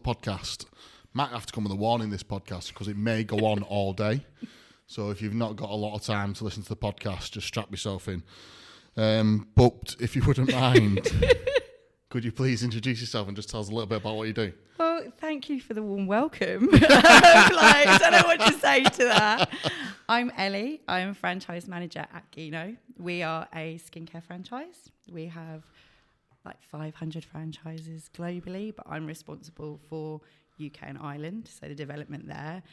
podcast. Might have to come with a warning this podcast because it may go on all day. So if you've not got a lot of time to listen to the podcast, just strap yourself in. But if you wouldn't mind, could you please introduce yourself and just tell us a little bit about what you do? Well, thank you for the warm welcome. I don't know what to say to that. I'm Ellie. I'm franchise manager at Guinot. We are a skincare franchise. We have like 500 franchises globally, but I'm responsible for UK and Ireland, so the development there.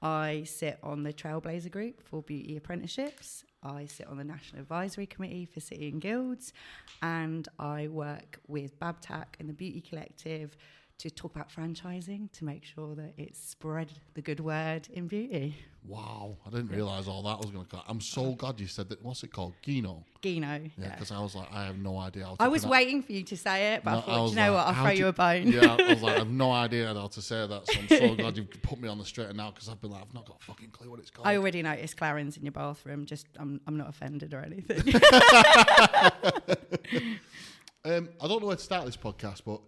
I sit on the Trailblazer Group for beauty apprenticeships. I sit on the National Advisory Committee for City and Guilds, and I work with Babtac and the Beauty Collective to talk about franchising, to make sure that it's spread the good word in beauty. Wow, I didn't realise all that was going to come. I'm so glad you said that. What's it called? Guinot? Guinot, Yeah, because I was like, I have no idea how to I was waiting for you to say it, but I thought, you know like, what, I'll throw you a bone. Yeah, I was like, I have no idea how to say that, so I'm so glad you've put me on the straight now, because I've been like, I've not got a fucking clue what it's called. I already noticed Clarence in your bathroom, just, I'm not offended or anything. I don't know where to start this podcast, but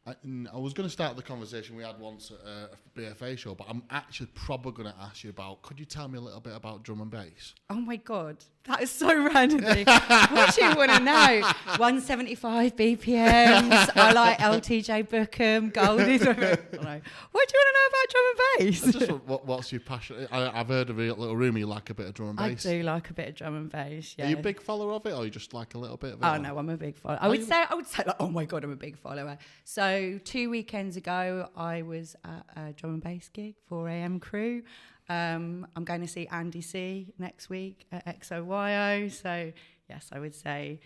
I was going to start the conversation we had once at a BFA show, but I'm actually probably going to ask you about, could you tell me a little bit about drum and bass? Oh my God, that is so randomly. What do you want to know? 175 BPMs, I like LTJ Bookham, Goldie. What do you want to know about drum and bass? Just what's your passion? I've heard of a little rumour you like a bit of drum and bass. I do like a bit of drum and bass, yeah. Are you a big follower of it, or you just like a little bit of it? Oh no, I'm a big follower. I would say like, oh my God, I'm a big follower. So 2 weekends ago, I was at a drum and bass gig, 4 a.m. crew. I'm going to see Andy C next week at XOYO. So yes, I would say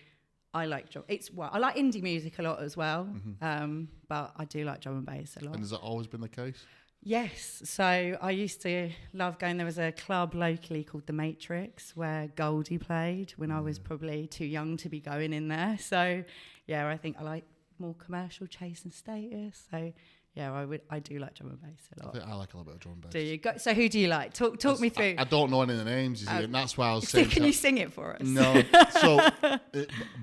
I like drum. I like indie music a lot as well, but I do like drum and bass a lot. And has that always been the case? Yes. So I used to love going. There was a club locally called The Matrix where Goldie played when I was probably too young to be going in there. So yeah, I think I like more commercial chase and status. So yeah, I do like drum and bass a lot. I think I like a little bit of drum and bass. Do you? So who do you like? Talk me through. I don't know any of the names, you see, and that's why I was saying. Can you sing it for us? No. So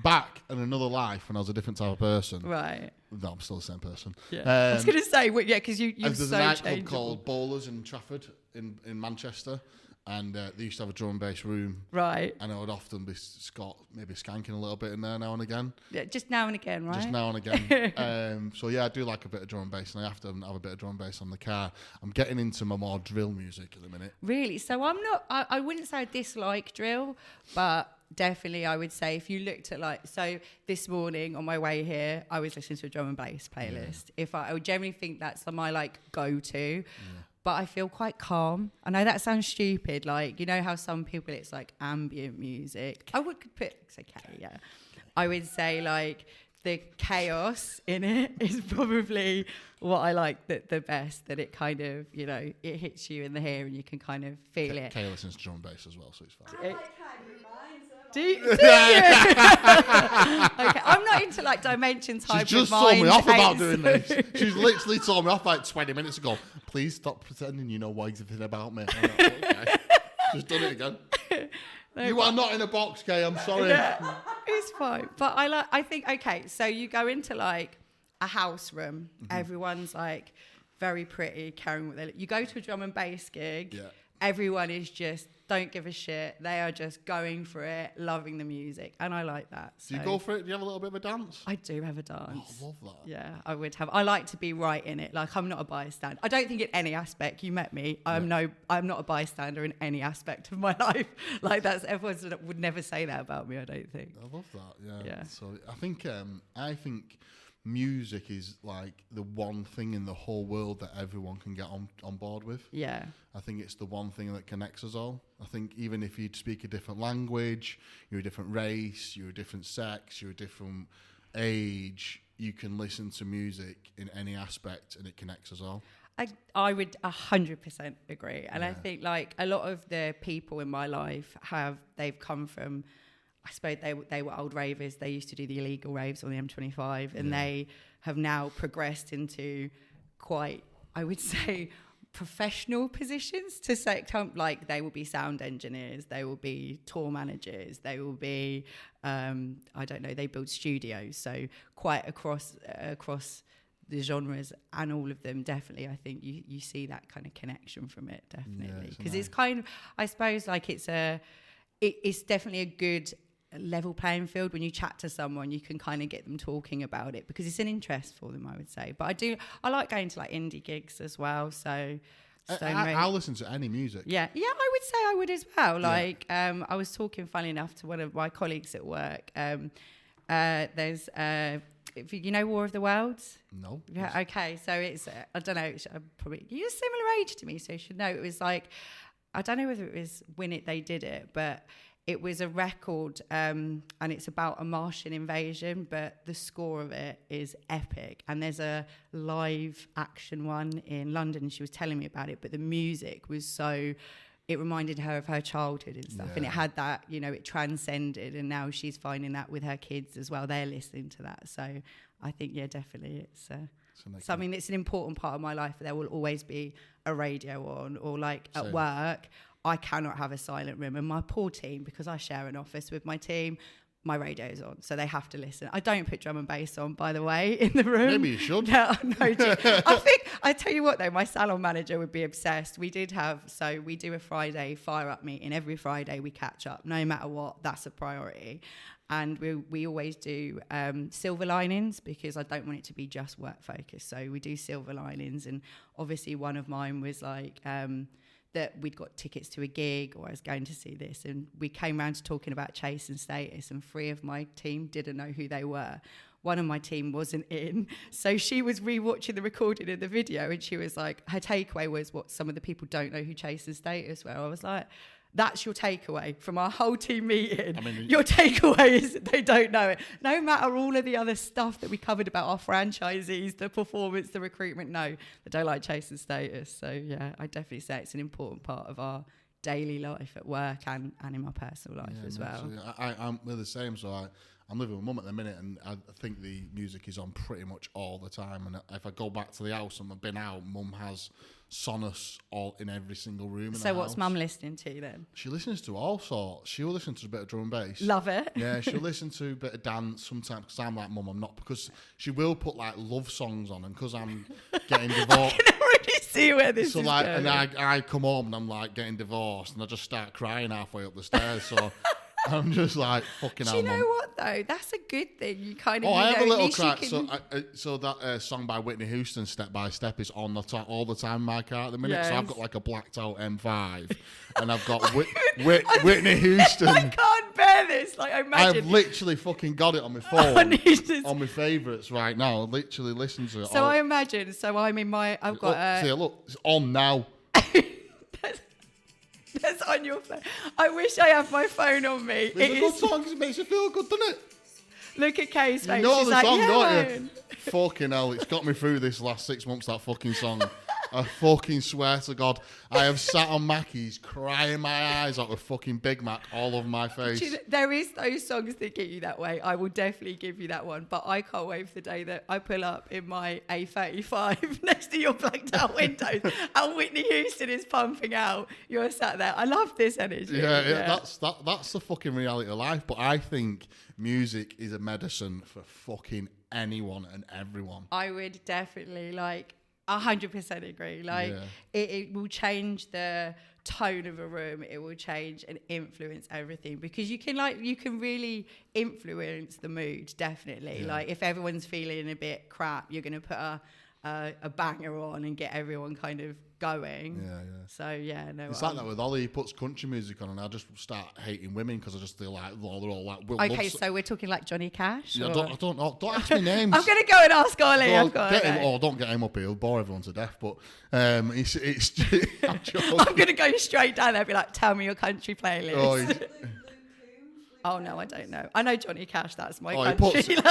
back in another life, when I was a different type of person. Right. No, I'm still the same person. Yeah. I was going to say, yeah, because you're so There's a nightclub changeable. called Bowlers in Trafford in Manchester, and they used to have a drum and bass room. Right. And I would often be maybe skanking a little bit in there now and again. Yeah, just now and again, right? Just now and again. So yeah, I do like a bit of drum and bass, and I have to have a bit of drum and bass on the car. I'm getting into my more drill music at the minute. Really? So I'm not. I wouldn't say I dislike drill, but definitely I would say if you looked at so this morning on my way here, I was listening to a drum and bass playlist. Yeah. I would generally think that's my go-to. Yeah. But I feel quite calm. I know that sounds stupid. You know how some people, it's like ambient music. I would put, it's okay, yeah. I would say the chaos in it is probably what I like the best, that it kind of, it hits you in the hair and you can kind of feel it. Kay listens to drum and bass as well, so it's fine. Do you? Okay, I'm not into Dimensions Hybrid. She's just told me off about doing this. She's literally told me off 20 minutes ago. Please stop pretending you know everything about me. I'm like, okay. Just done it again. No, you are not in a box, Kay. I'm sorry. Yeah, it's fine. But I think, okay, so you go into a house room. Mm-hmm. Everyone's very pretty, carrying what they look. You go to a drum and bass gig. Yeah. Everyone is just don't give a shit. They are just going for it, loving the music, and I like that. So. Do you go for it? Do you have a little bit of a dance? I do have a dance. Oh, I love that. Yeah, I would have. I like to be right in it. I'm not a bystander. I don't think in any aspect. You met me. I'm not a bystander in any aspect of my life. That's everyone would never say that about me. I don't think. I love that. Yeah. So I think music is the one thing in the whole world that everyone can get on board with. Yeah. I think it's the one thing that connects us all. I think even if you speak a different language, you're a different race, you're a different sex, you're a different age, you can listen to music in any aspect and it connects us all. I would 100% agree. And I think a lot of the people in my life they've come from, I suppose they were old ravers. They used to do the illegal raves on the M25, and they have now progressed into quite, I would say, professional positions to say, they will be sound engineers, they will be tour managers, they will be, I don't know, they build studios. So quite across the genres and all of them, definitely, I think you see that kind of connection from it, definitely. Because it's kind of, I suppose, like it's definitely a good level playing field. When you chat to someone, you can kind of get them talking about it because it's an interest for them, I would say. But I like going to like indie gigs as well, so I'll listen to any music. Yeah, I would say I would as well. Like, I was talking, funny enough, to one of my colleagues at work. There's, if you know War of the Worlds? No. Yeah, okay, so it's, I don't know, probably, you're a similar age to me, so you should know. It was like, I don't know whether it was when they did it, but it was a record, and it's about a Martian invasion, but the score of it is epic. And there's a live action one in London, and she was telling me about it, but the music was so, it reminded her of her childhood and stuff. And it had that, it transcended, and now she's finding that with her kids as well. They're listening to that. So I think, it's something that's an important part of my life. There will always be a radio on, or like at work, I cannot have a silent room. And my poor team, because I share an office with my team, my radio's on, so they have to listen. I don't put drum and bass on, by the way, in the room. Maybe you should. No, I tell you what though, my salon manager would be obsessed. We do a Friday fire up meeting. Every Friday we catch up, no matter what, that's a priority. And we always do silver linings, because I don't want it to be just work focused. So we do silver linings, and obviously one of mine was like, that we'd got tickets to a gig, or I was going to see this, and we came around to talking about Chase and Status, and 3 of my team didn't know who they were. One of my team wasn't in, so she was re-watching the recording of the video, and she was like, her takeaway was what some of the people don't know who Chase and Status were. I was like, that's your takeaway from our whole team meeting. Your takeaway is that they don't know it. No matter all of the other stuff that we covered about our franchisees, the performance, the recruitment, no, they don't like Chase and Status. So yeah, I definitely say it's an important part of our daily life at work and in my personal life as well. I'm the same. So I'm living with mum at the minute, and I think the music is on pretty much all the time. And if I go back to the house and I've been out, mum has Sonos all in every single room in the house. So what's mum listening to then? She listens to all sorts. She'll listen to a bit of drum and bass. Love it. Yeah, she'll listen to a bit of dance sometimes, because I'm like, mum, I'm not, because she will put like love songs on, and because I'm getting divorced. I can already see where this is going. And I come home and I'm like getting divorced, and I just start crying halfway up the stairs. So I'm just like, fucking hell. Do you know what though? That's a good thing. You kind of. I have a little cry. So that song by Whitney Houston, Step by Step, is on all the time in my car at the minute. Yes. So I've got like a blacked out M5, and I've got Whitney Houston. I can't bear this. Like, I imagine. I've literally fucking got it on my phone, on my favourites right now. I literally listen to it. So I imagine. So I'm in my. I've got. Look, it's on now. That's on your phone. I wish I had my phone on me. It's a good song, 'cause it makes you feel good, doesn't it? Look at Kay's face. You know the song, don't you? Man. Fucking hell, it's got me through this last 6 months, that fucking song. I fucking swear to God, I have sat on Mackey's crying my eyes out with fucking Big Mac all over my face. There is those songs that get you that way. I will definitely give you that one. But I can't wait for the day that I pull up in my A35 next to your blacked out windows and Whitney Houston is pumping out. You're sat there. I love this energy. Yeah. That's the fucking reality of life. But I think music is a medicine for fucking anyone and everyone. I would definitely 100% agree. It will change the tone of a room. It will change and influence everything, because you can really influence the mood. Definitely. Yeah. If everyone's feeling a bit crap, you're going to put a banger on and get everyone kind of going. Yeah. So it's like that with Ollie. He puts country music on, and I just start hating women because I just feel like they're all like. Okay, so we're talking like Johnny Cash. Yeah, I don't know. Don't ask me names. I'm gonna go and ask Ollie. Don't get him up here. He'll bore everyone to death. But it's I'm gonna go straight down there and be like, tell me your country playlist. Oh no, I don't know. I know Johnny Cash. That's my country. He puts it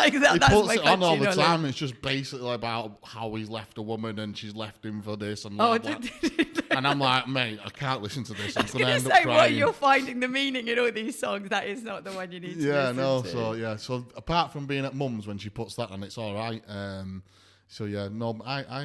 on all the time. It's just basically about how he's left a woman and she's left him for this and and I'm like, mate, I can't listen to this. I'm going to end up crying. What you're finding the mening in all these songs, that is not the one you need to listen to. So apart from being at mum's when she puts that on, it's all right. I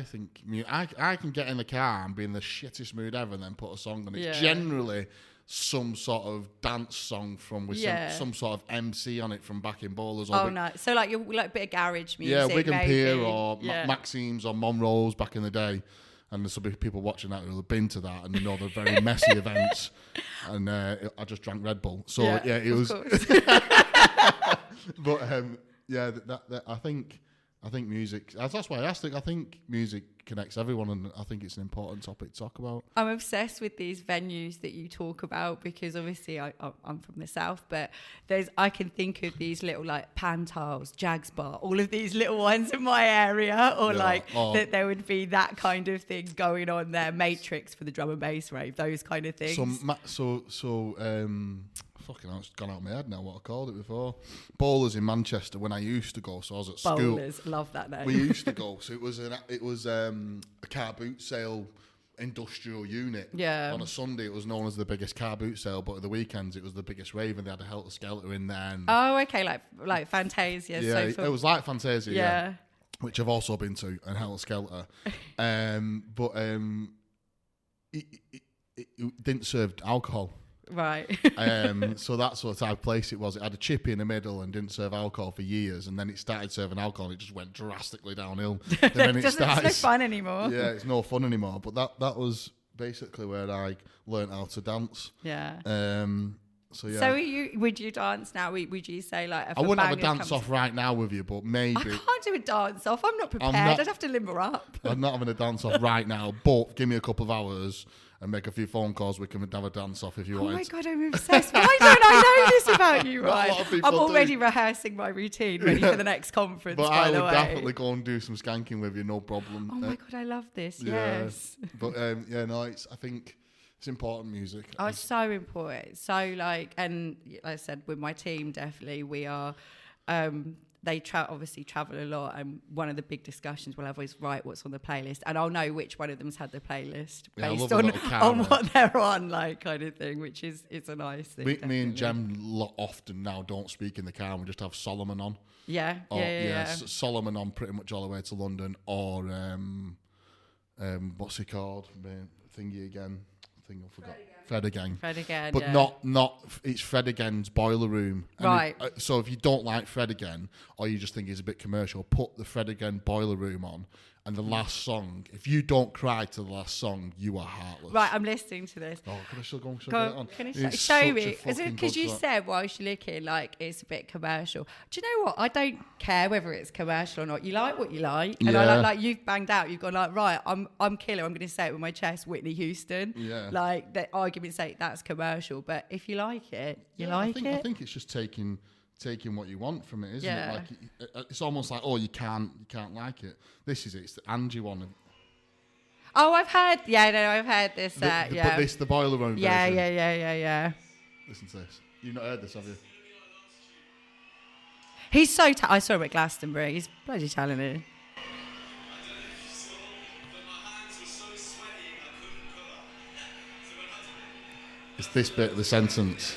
think I can get in the car and be in the shittest mood ever and then put a song on. It's generally some sort of dance song with some sort of MC on it from back in Bowlers. Or no. So like a bit of garage music. Yeah, Wigan maybe. Pier or Maxime's or Monroe's back in the day. And there's some people watching that who have been to that and they know the very messy events. And I just drank Red Bull. So it was. But I think music. That's why I asked. I think music connects everyone, and I think it's an important topic to talk about. I'm obsessed with these venues that you talk about because obviously I'm from the south, but I can think of these little like Pantiles, Jags Bar, all of these little ones in my area, or that there would be that kind of thing going on there. Matrix for the drum and bass rave, those kind of things. Fucking hell, it's gone out of my head now what I called it before. Bowlers in Manchester when I used to go, so I was at school. Bowlers, love that name. We used to go, so it was a car boot sale industrial unit. Yeah. On a Sunday, it was known as the biggest car boot sale, but at the weekends, it was the biggest rave, and they had a Helter Skelter in there. Oh, okay, like Fantasia. Yeah, it was like Fantasia, yeah. Which I've also been to, and Helter Skelter. It didn't serve alcohol. Right. So that's what type of place it was. It had a chippy in the middle and didn't serve alcohol for years, and then it started serving alcohol and it just went drastically downhill. And then it's no fun anymore. Yeah, it's no fun anymore. But that was basically where I learnt how to dance. Yeah. So yeah. So would you dance now? Would you say like? I wouldn't have a dance off right now with you, but maybe. I can't do a dance off. I'm not prepared. I'd have to limber up. I'm not having a dance off right now, but give me a couple of hours and make a few phone calls. We can have a dance off if you want. Oh my God, I'm obsessed. Why don't I know this about you, right? I'm already rehearsing my routine, ready for the next conference. But I would definitely go and do some skanking with you, no problem. Oh my God, I love this. Yeah. Yes. But I think it's important music. Oh, it's so important. So and like I said, with my team, definitely we are. They obviously travel a lot, and one of the big discussions we'll have is what's on the playlist, and I'll know which one of them's had the playlist based on what they're on, like kind of thing, which is a nice thing. Me and Jem often now don't speak in the car. We just have Solomon on. Yeah. Solomon on pretty much all the way to London, or what's he called? Thingy again. I forgot. Fred again. But not. It's Fred Again's Boiler Room. And right. So if you don't like Fred Again, or you just think he's a bit commercial, put the Fred Again Boiler Room on. And the last song, if you don't cry to the last song, you are heartless. Right, I'm listening to this. Oh, can I still go and get it on? Can you show me? Because you said whilst you're looking, like, it's a bit commercial. Do you know what? I don't care whether it's commercial or not. You like what you like. And I like you've banged out. You've gone like, right, I'm killer. I'm going to say it with my chest, Whitney Houston. Yeah. Like, the argument's sake, that's commercial. But if you like it, you like it. I think it's just taking what you want from it, isn't it? Like it's almost like, you can't like it. This is it. It's the Angie one. Oh, I've heard. Yeah, no, I've heard this. But this, the Boiler Room version. Yeah. Listen to this. You've not heard this, have you? He's so. I saw him at Glastonbury. He's bloody talented. It's this bit of the sentence.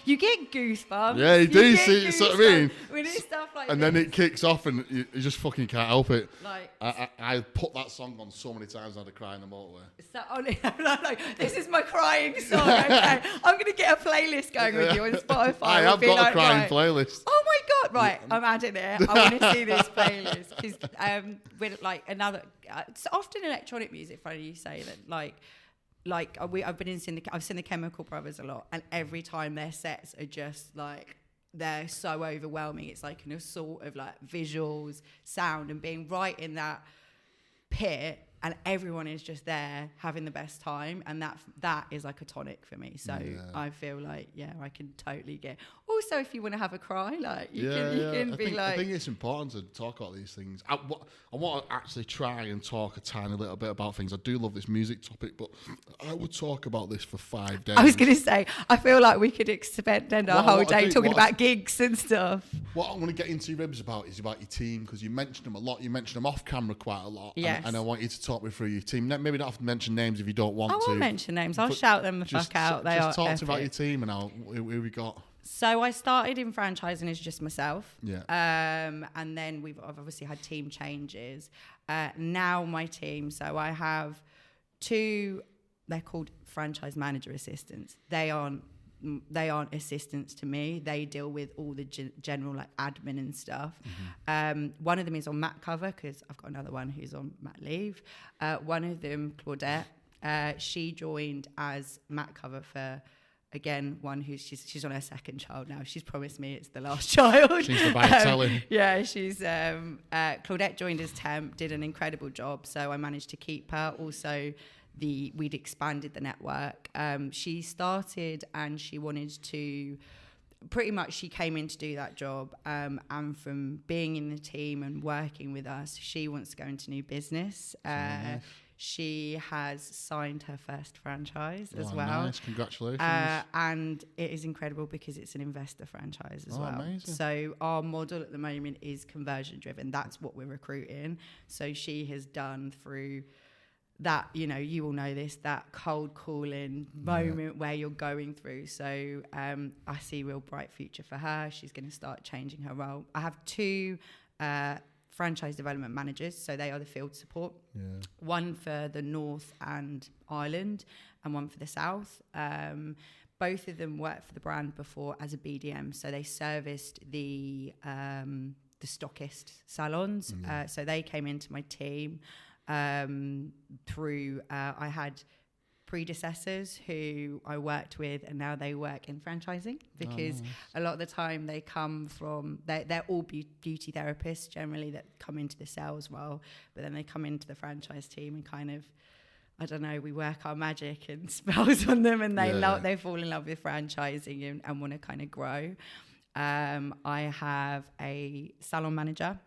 You get goosebumps. Yeah, you do see it, what I mean? When it's stuff like and this. then it kicks off and you just fucking can't help it. Like, I put that song on so many times I had to cry in the motorway. This is my crying song, okay? I'm going to get a playlist going with you on Spotify. I have got a crying playlist. Oh my God, right, I'm adding it. I want to see this playlist. Because with like another, it's often electronic music, funny you say that, I've seen the Chemical Brothers a lot, and every time their sets are just like, they're so overwhelming. It's like an assault of like visuals, sound, and being right in that pit and everyone is just there having the best time, and that is like a tonic for me. So I feel like I can totally get. Also, if you want to have a cry, like you can be like. I think it's important to talk about these things. I want to actually try and talk a tiny little bit about things. I do love this music topic, but I would talk about this for 5 days. I was going to say, I feel like we could spend our whole day talking about gigs and stuff. What I want to get into your ribs about is about your team, because you mentioned them a lot. You mentioned them off camera quite a lot. Yes. And I want you to talk me through your team. Maybe not have to mention names if you don't want to. I won't mention names. I'll shout them the fuck out. Just talk to me about your team and who we got. So I started in franchising as just myself. Yeah. And then I've obviously had team changes. Now my team, so I have 2, they're called franchise manager assistants. They aren't assistants to me. They deal with all the general like admin and stuff. One of them is on mat cover because I've got another one who's on mat leave. One of them, Claudette, she joined as mat cover for, again, one who's she's on her second child now. She's promised me it's the last child. She's the buyer-telling. Yeah, she's Claudette joined as temp, did an incredible job. So I managed to keep her. Also, we'd expanded the network. She started and she wanted to. Pretty much, she came in to do that job, and from being in the team and working with us, she wants to go into new business. Nice. She has signed her first franchise as well. Nice, congratulations. And it is incredible because it's an investor franchise as well. Amazing. So our model at the moment is conversion driven. That's what we're recruiting. So she has done through that, you all know this, that cold calling moment where you're going through. So I see a real bright future for her. She's going to start changing her role. I have 2 franchise development managers, so they are the field support. One for the North and Ireland and one for the South. Both of them worked for the brand before as a BDM, so they serviced the stockist salons. So they came into my team through I had predecessors who I worked with, and now they work in franchising because a lot of the time they come from they're all beauty therapists generally that come into the sales role, but then they come into the franchise team and kind of, I don't know, we work our magic and spells on them, and they fall in love with franchising and want to kind of grow. I have a salon manager.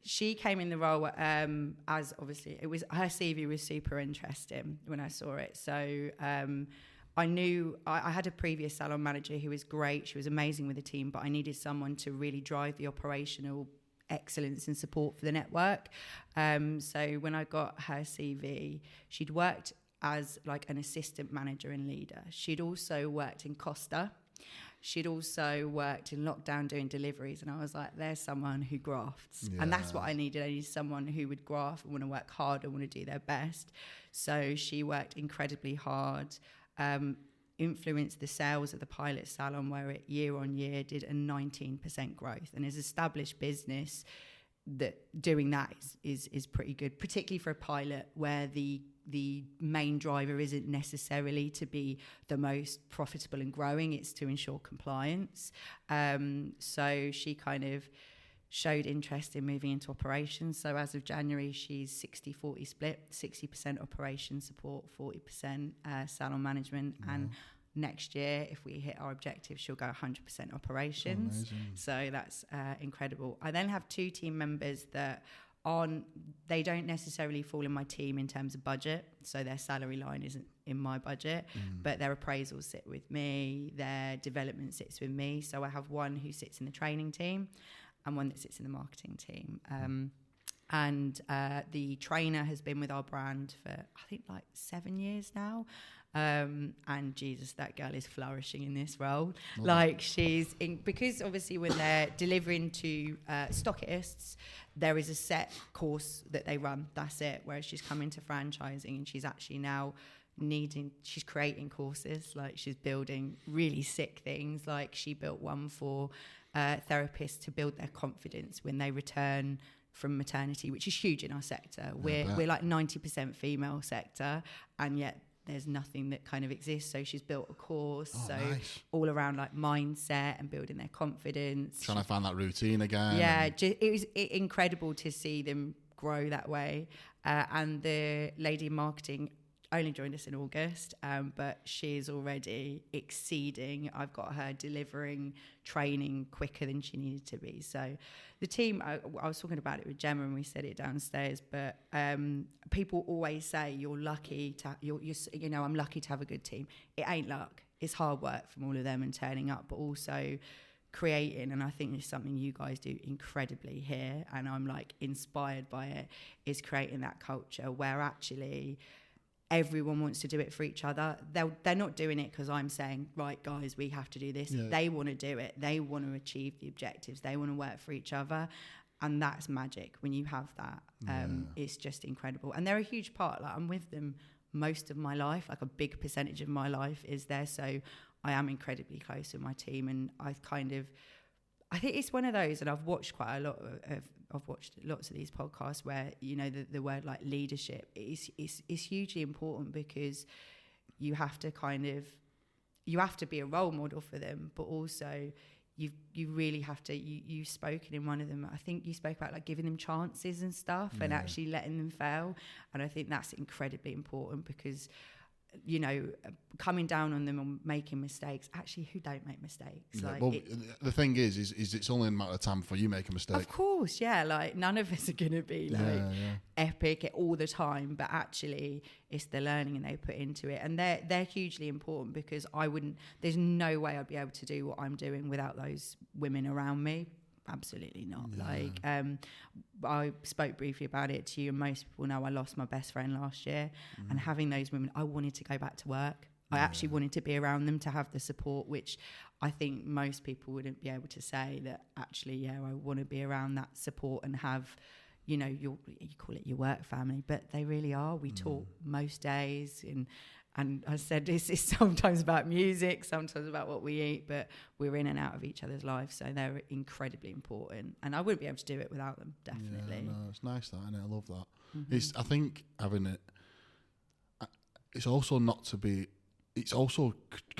She came in the role as, obviously, it was her CV was super interesting when I saw it. So I knew I had a previous salon manager who was great. She was amazing with the team, but I needed someone to really drive the operational excellence and support for the network. So when I got her CV, she'd worked as like an assistant manager and leader. She'd also worked in Costa. She'd also worked in lockdown doing deliveries, and I was like, there's someone who grafts. And that's what I needed. I needed someone who would graft and want to work hard and want to do their best. So she worked incredibly hard, influenced the sales of the pilot salon, where it year on year did a 19% growth. And as established business, that doing that is pretty good, particularly for a pilot where the main driver isn't necessarily to be the most profitable and growing, it's to ensure compliance. So she kind of showed interest in moving into operations. So as of January, she's 60-40 split, 60% operation support, 40% salon management. And next year, if we hit our objective, she'll go 100% operations. Amazing. So that's incredible. I then have 2 team members that they don't necessarily fall in my team in terms of budget, so their salary line isn't in my budget, but their appraisals sit with me, their development sits with me. So I have one who sits in the training team and one that sits in the marketing team. And the trainer has been with our brand for I think like 7 years now. And Jesus, that girl is flourishing in this role. Like because obviously when they're delivering to stockists, there is a set course that they run. That's it. Whereas she's come into franchising and she's actually now she's creating courses. Like she's building really sick things. Like she built one for therapists to build their confidence when they return from maternity, which is huge in our sector. We're like 90% female sector, and yet there's nothing that kind of exists. So she's built a course, Nice. all around like mindset and building their confidence. Trying to find that routine again. Yeah, it was incredible to see them grow that way. And the lady in marketing only joined us in August, but she's already exceeding. I've got her delivering training quicker than she needed to be. So the team, I was talking about it with Gemma and we said it downstairs, but people always say you're lucky to, I'm lucky to have a good team. It ain't luck. It's hard work from all of them and turning up, but also creating, and I think it's something you guys do incredibly here, and I'm like inspired by it, is creating that culture where actually everyone wants to do it for each other. They're not doing it because I'm saying, right, guys, we have to do this. Yeah. They want to do it. They want to achieve the objectives. They want to work for each other. And that's magic. When you have that, it's just incredible. And they're a huge part. Like, I'm with them most of my life. Like, a big percentage of my life is there. So I am incredibly close with my team. And I think it's one of those, and I've watched quite a lot I've watched lots of these podcasts where, the word like leadership is hugely important, because you have to be a role model for them, but also you really have to, you've spoken in one of them, I think you spoke about like giving them chances and stuff and actually letting them fail. And I think that's incredibly important, because coming down on them and making mistakes. Actually, who don't make mistakes? Yeah, the thing is it's only a matter of time before you make a mistake. Of course, yeah. Like, none of us are going to be epic all the time, but actually, it's the learning and they put into it, and they're hugely important, because there's no way I'd be able to do what I'm doing without those women around me. Absolutely not. Yeah. I spoke briefly about it to you, and most people know I lost my best friend last year, and having those women, I wanted to go back to work. I actually wanted to be around them, to have the support, which I think most people wouldn't be able to say, that actually, I want to be around that support and have, you call it your work family, but they really are. We talk most days, and I said this is sometimes about music, sometimes about what we eat, but we're in and out of each other's lives, so they're incredibly important. And I wouldn't be able to do it without them, definitely. Yeah, no, it's nice that, and I love that. I think having it, it's also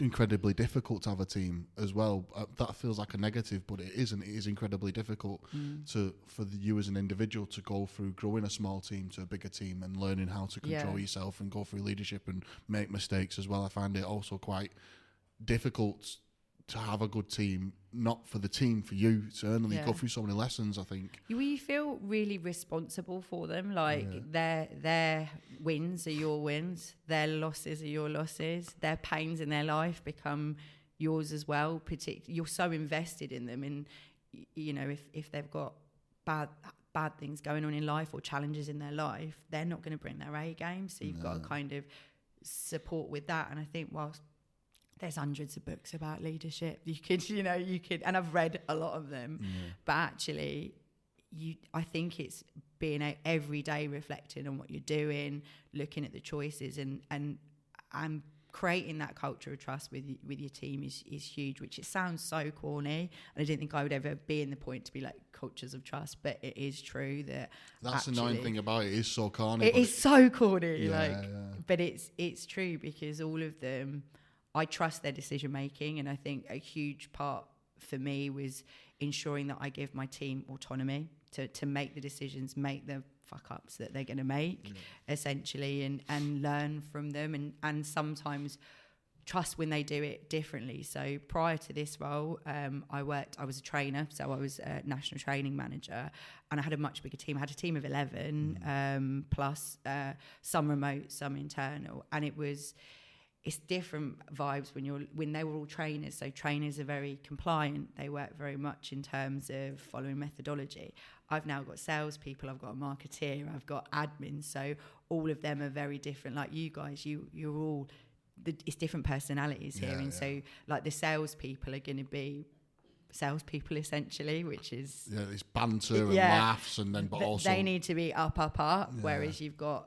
incredibly difficult to have a team as well. That feels like a negative, but it isn't. It is incredibly difficult for you as an individual to go through growing a small team to a bigger team and learning how to control yourself and go through leadership and make mistakes as well. I find it also quite difficult to have a good team, not for the team, for you, certainly. You go through so many lessons, I think. You feel really responsible for them. Like, their wins are your wins, their losses are your losses, their pains in their life become yours as well. You're so invested in them, and if they've got bad things going on in life or challenges in their life, they're not going to bring their A game. So you've got to kind of support with that. And I think whilst there's hundreds of books about leadership, you could, and I've read a lot of them, but actually, I think it's being every day reflecting on what you're doing, looking at the choices, and creating that culture of trust with your team is huge. Which it sounds so corny, and I didn't think I would ever be in the point to be like cultures of trust, but it is true that's the annoying thing about it. It is so corny. It is so corny, but it's true, because all of them, I trust their decision making, and I think a huge part for me was ensuring that I give my team autonomy to make the decisions, make the fuck ups that they're going to make, essentially, and learn from them, and sometimes trust when they do it differently. So prior to this role, I was a trainer, so I was a national training manager, and I had a much bigger team. I had a team of 11 plus some remote, some internal, and it's different vibes when they were all trainers. So trainers are very compliant. They work very much in terms of following methodology. I've now got salespeople. I've got a marketeer. I've got admins. So all of them are very different. Like you guys, you're all. It's different personalities here, and so like the salespeople are going to be salespeople essentially, which is it's banter and laughs, and then but also they need to be up. Whereas you've got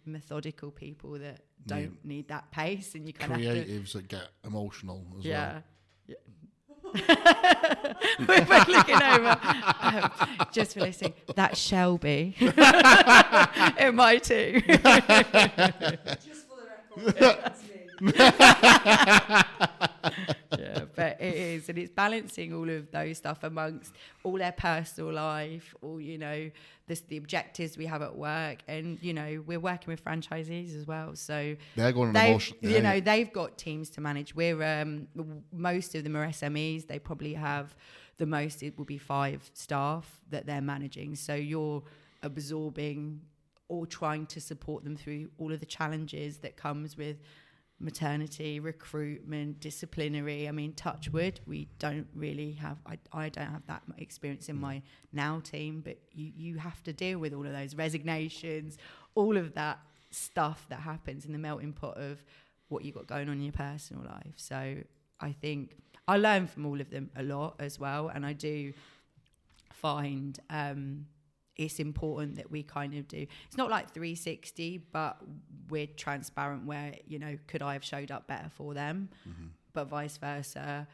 methodical people that don't need that pace, and you kind of creatives that get emotional as well. We're both looking over. Just for listening, that's Shelby in my team. Just for the record. That's me. Yeah, but it is, and it's balancing all of those stuff amongst all their personal life, all the objectives we have at work, and we're working with franchisees as well, so they're going on emotion. They've got teams to manage. We're most of them are SMEs. They probably have the most. It will be 5 staff that they're managing. So you're absorbing or trying to support them through all of the challenges that comes with maternity, recruitment, disciplinary. I mean, touch wood, we don't really have, I don't have that experience in my now team, but you have to deal with all of those resignations, all of that stuff that happens in the melting pot of what you've got going on in your personal life. So I think I learn from all of them a lot as well, and I do find it's important that we kind of do. It's not like 360, but we're transparent where, could I have showed up better for them? Mm-hmm. But vice versa,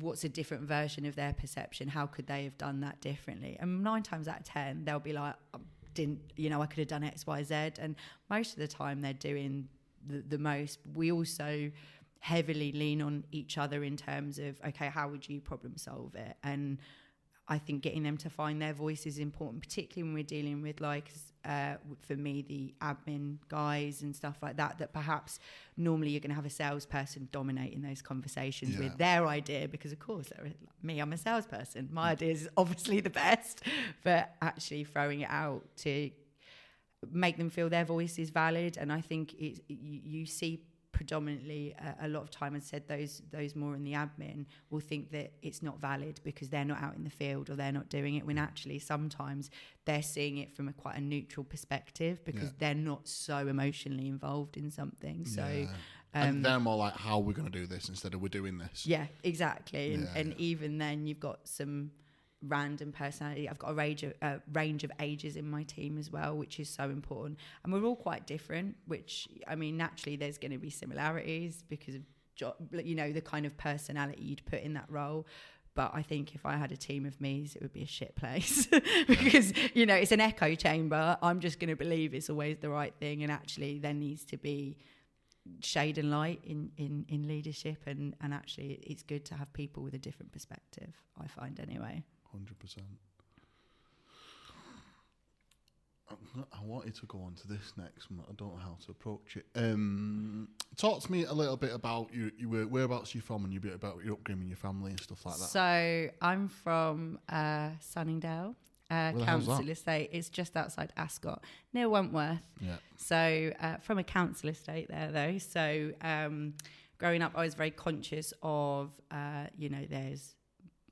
what's a different version of their perception? How could they have done that differently? And 9 times out of 10, they'll be like, I could have done X, Y, Z. And most of the time they're doing the most. We also heavily lean on each other in terms of, okay, how would you problem solve it? And I think getting them to find their voice is important, particularly when we're dealing with, for me, the admin guys and stuff like that, that perhaps normally you're going to have a salesperson dominating those conversations with their idea, because, of course, I'm a salesperson. My idea is obviously the best, but actually throwing it out to make them feel their voice is valid. And I think you see predominantly a lot of time, as I said, those more in the admin will think that it's not valid because they're not out in the field or they're not doing it, when actually sometimes they're seeing it from quite a neutral perspective because they're not so emotionally involved in something. So and they're more like, how are we going to do this instead of we're doing this. Yeah, exactly. And even then you've got some random personality. I've got a range of ages in my team as well, which is so important, and we're all quite different, which, I mean, naturally there's going to be similarities because of the kind of personality you'd put in that role. But I think if I had a team of me's, it would be a shit place because it's an echo chamber. I'm just going to believe it's always the right thing, and actually there needs to be shade and light in leadership, and actually it's good to have people with a different perspective, I find, anyway. 100%. I wanted to go on to this next, but I don't know how to approach it. Talk to me a little bit about whereabouts you're from, and a bit about your upbringing, your family and stuff like that. So I'm from Sunningdale, council estate. It's just outside Ascot, near Wentworth. Yeah. So from a council estate there, though. So growing up, I was very conscious of, there's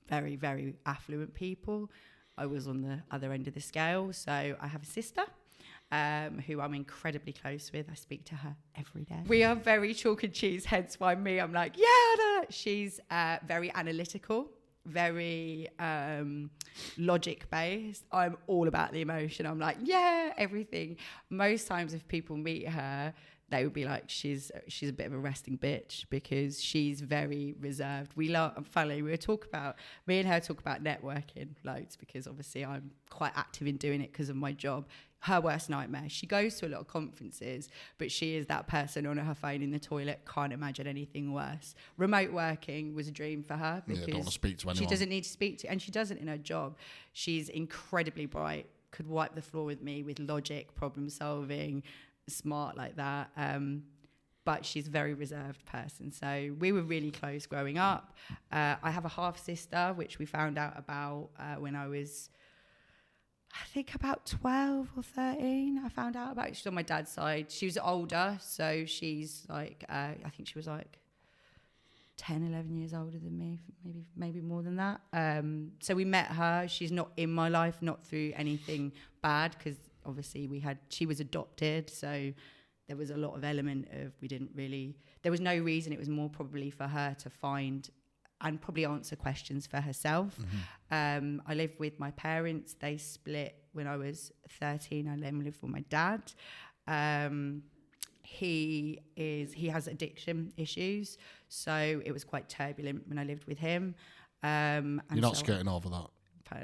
very, very affluent people. I was on the other end of the scale. So I have a sister who I'm incredibly close with. I speak to her every day. We are very chalk and cheese, hence why I'm like, she's very analytical, very logic-based. I'm all about the emotion. I'm like, everything. Most times if people meet her, they would be like, she's a bit of a resting bitch because she's very reserved. Me and her talk about networking loads because obviously I'm quite active in doing it because of my job. Her worst nightmare. She goes to a lot of conferences, but she is that person on her phone in the toilet. Can't imagine anything worse. Remote working was a dream for her because don't want to speak to anyone. She doesn't need to speak to, and she doesn't in her job. She's incredibly bright, could wipe the floor with me with logic, problem solving, smart like that, but she's a very reserved person. So we were really close growing up. I have a half sister, which we found out about when I was, I think, about 12 or 13. I found out about it. She's on my dad's side. She was older, so she's like, I think she was like 10, 11 years older than me, maybe more than that. So we met her. She's not in my life, not through anything bad, because obviously she was adopted, so there was a lot of element of there was no reason. It was more probably for her to find and probably answer questions for herself. Mm-hmm. I lived with my parents. They split when I was 13. I then lived with my dad. He has addiction issues, so it was quite turbulent when I lived with him. You're not skirting over that.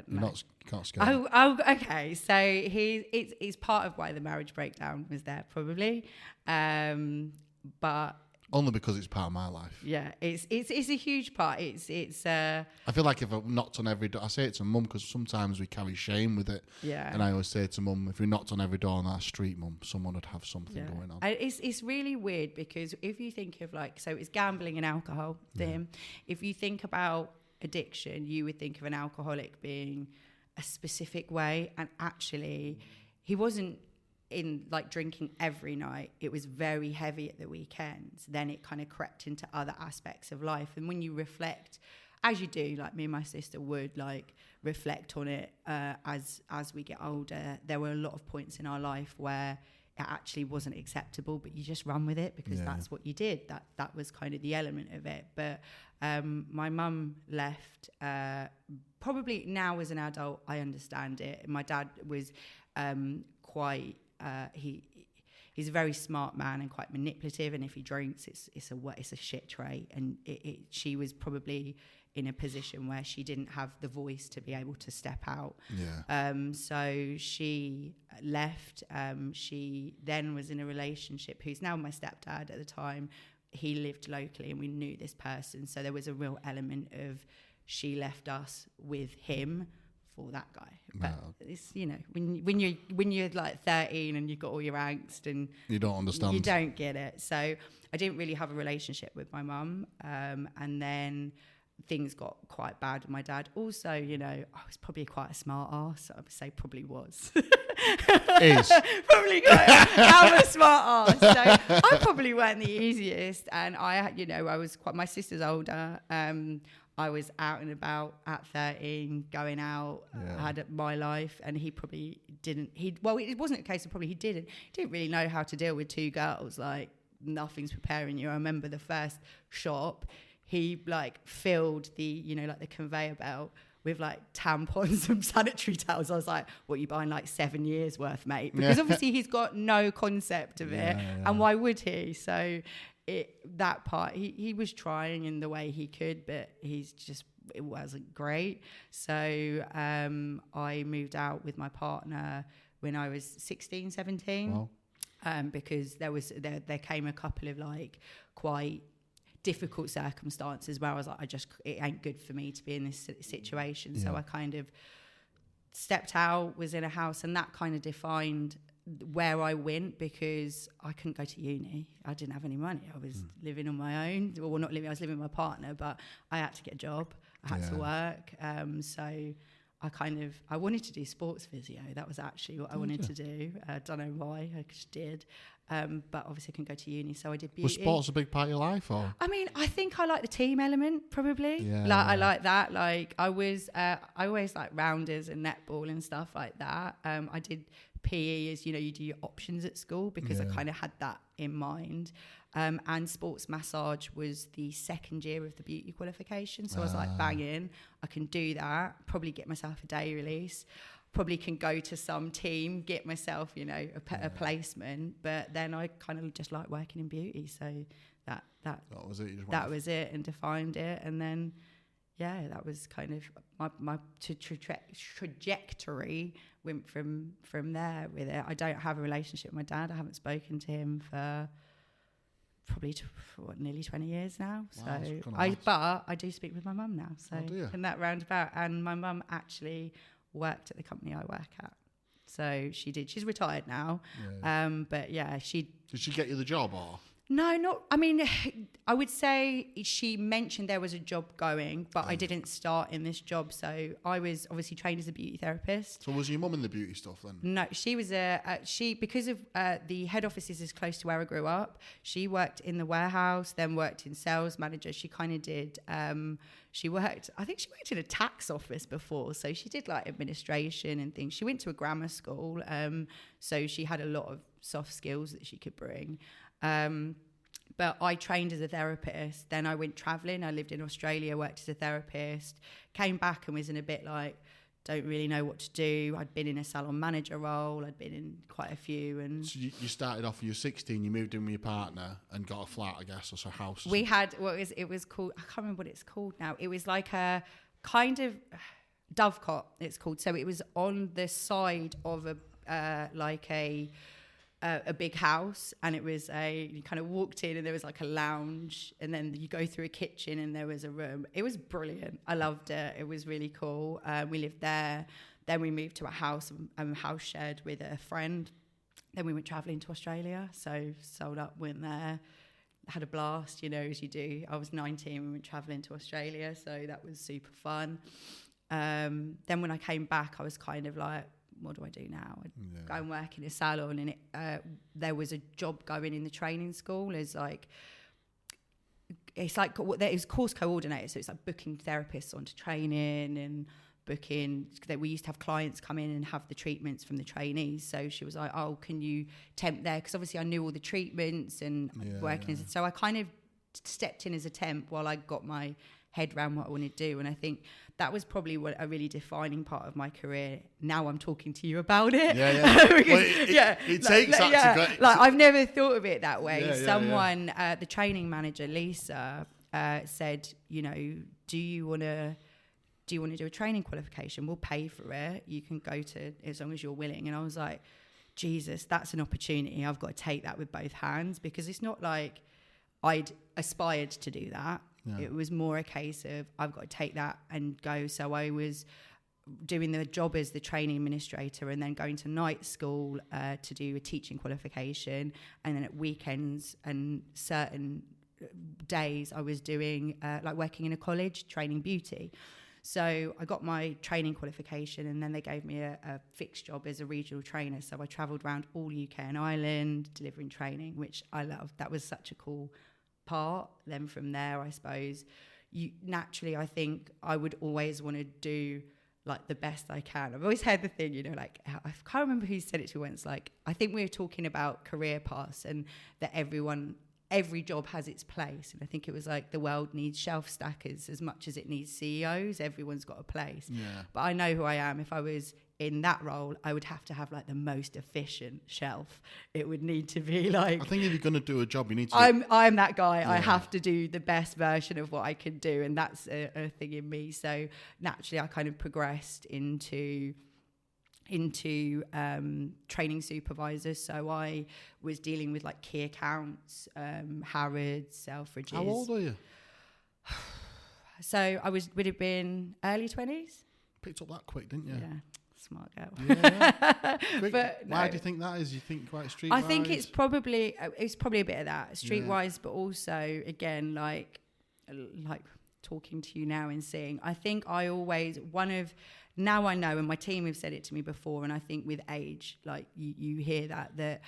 You can't scare. Okay. So it's part of why the marriage breakdown was there, probably. But only because it's part of my life. Yeah, it's a huge part. I feel like if I knocked on every door, I say it to mum because sometimes we carry shame with it. Yeah. And I always say to mum, if we knocked on every door on that street, mum, someone would have something going on. It's really weird because if you think of so it's gambling and alcohol to him. If you think about addiction, you would think of an alcoholic being a specific way, and actually he wasn't in drinking every night. It was very heavy at the weekends. Then it kind of crept into other aspects of life, and when you reflect, as you do, like me and my sister would reflect on it as we get older, there were a lot of points in our life where it actually wasn't acceptable, but you just run with it because that's what you did. That was kind of the element of it. But my mum left, probably now as an adult I understand it. My dad was quite he's a very smart man and quite manipulative, and if he drinks it's a shit trait, and she was probably in a position where she didn't have the voice to be able to step out. So she left. She then was in a relationship who's now my stepdad. At the time he lived locally and we knew this person, so there was a real element of she left us with him for that guy. But it's, when you're 13 and you've got all your angst and you don't understand, you don't get it. So I didn't really have a relationship with my mum, and then things got quite bad with my dad. Also, I was probably quite a smart ass. I would say probably was. Is. Probably quite. I'm a smart ass. So I probably weren't the easiest. And I was quite, my sister's older. I was out and about at 13, going out, had my life, and he probably didn't. It wasn't a case of probably he didn't really know how to deal with two girls. Nothing's preparing you. I remember the first shop, he filled the the conveyor belt with tampons and sanitary towels. I was like, what, you buying 7 years worth, mate? Because obviously he's got no concept of it, and why would he? So that part, he was trying in the way he could, but it wasn't great. So I moved out with my partner when I was 16, 17. Wow. Because there came a couple of quite difficult circumstances where I was like, it ain't good for me to be in this situation. So I kind of stepped out, was in a house, and that kind of defined where I went, because I couldn't go to uni. I didn't have any money. I was living on my own. Well, not living, I was living with my partner, but I had to get a job. I had to work. So I wanted to do sports physio. That was actually what I wanted to do. I don't know why, I just did. But obviously I couldn't go to uni, so I did beauty. Was sports a big part of your life, or? I mean, I think I like the team element, probably. I like that. I always like rounders and netball and stuff like that. I did PE as, you do your options at school, because I kind of had that in mind. And sports massage was the second year of the beauty qualification. So I was like, banging, I can do that, probably get myself a day release, probably can go to some team, get myself, a placement. But then I kind of just like working in beauty. So that was it. That was it, and defined it. And then, that was kind of my trajectory went from there with it. I don't have a relationship with my dad. I haven't spoken to him for probably nearly 20 years now. Wow, so but I do speak with my mum now. So in that roundabout, and my mum actually worked at the company I work at. So she did. She's retired now. But she did. She get you the job, or? No, not. I mean, I would say she mentioned there was a job going, but I didn't start in this job. So I was obviously trained as a beauty therapist. So was your mum in the beauty stuff then? No, she was because of the head office is close to where I grew up. She worked in the warehouse, then worked in sales manager. She kind of did. I think she worked in a tax office before. So she did administration and things. She went to a grammar school. So she had a lot of soft skills that she could bring. But I trained as a therapist. Then I went travelling. I lived in Australia, worked as a therapist, came back and was in a bit don't really know what to do. I'd been in a salon manager role. I'd been in quite a few. And so you started off when you were 16, you moved in with your partner and got a flat, I guess, or a house. We had, it was called, I can't remember what it's called now. It was like a kind of, Dovecot, it's called. So it was on the side of a big house, and it was you kind of walked in and there was like a lounge, and then you go through a kitchen and there was a room. It was brilliant. I loved it. It was really cool. We lived there. Then we moved to a house shared with a friend. Then we went travelling to Australia. So sold up, went there, had a blast, as you do. I was 19, we went travelling to Australia, so that was super fun. Then when I came back, I was kind of like, what do I do now? I'd go and work in a salon, and there was a job going in the training school as like, it's like, it was course coordinator, so it's like booking therapists onto training and booking. We used to have clients come in and have the treatments from the trainees, so she was like, oh, can you temp there? Because obviously I knew all the treatments and working so I kind of stepped in as a temp while I got my head around what I wanted to do. And I think that was probably a really defining part of my career. Now I'm talking to you about it. It takes that to I've never thought of it that way. Someone, the training manager, Lisa, said, do you want to do a training qualification? We'll pay for it. You can go to, as long as you're willing. And I was like, Jesus, that's an opportunity. I've got to take that with both hands, because it's not like I'd aspired to do that. Yeah. It was more a case of I've got to take that and go. So I was doing the job as the training administrator, and then going to night school to do a teaching qualification. And then at weekends and certain days I was doing like working in a college, training beauty. So I got my training qualification, and then they gave me a fixed job as a regional trainer. So I travelled around all UK and Ireland delivering training, which I loved. That was such a cool part. Then from there, I suppose, naturally, I think I would always want to do like the best I can. I've always had the thing, like, I can't remember who said it to me once, like, I think we were talking about career paths and that every job has its place. And I think it was like the world needs shelf stackers as much as it needs CEOs. Everyone's got a place. Yeah. But I know who I am. If I was in that role, I would have to have like the most efficient shelf. It would need to be like, I think if you're going to do a job, you need to. I'm that guy. Yeah. I have to do the best version of what I can do, and that's a thing in me. So naturally, I kind of progressed into training supervisors. So I was dealing with like key accounts, Harrods, Selfridges. How old are you? So I would have been early 20s. Picked up that quick, didn't you? Yeah. Smart girl. Yeah. But why do you think that is? You think quite streetwise? I think it's probably a bit of that streetwise, but also again like talking to you now and seeing. I think I always now I know, and my team have said it to me before, and I think with age, like you hear that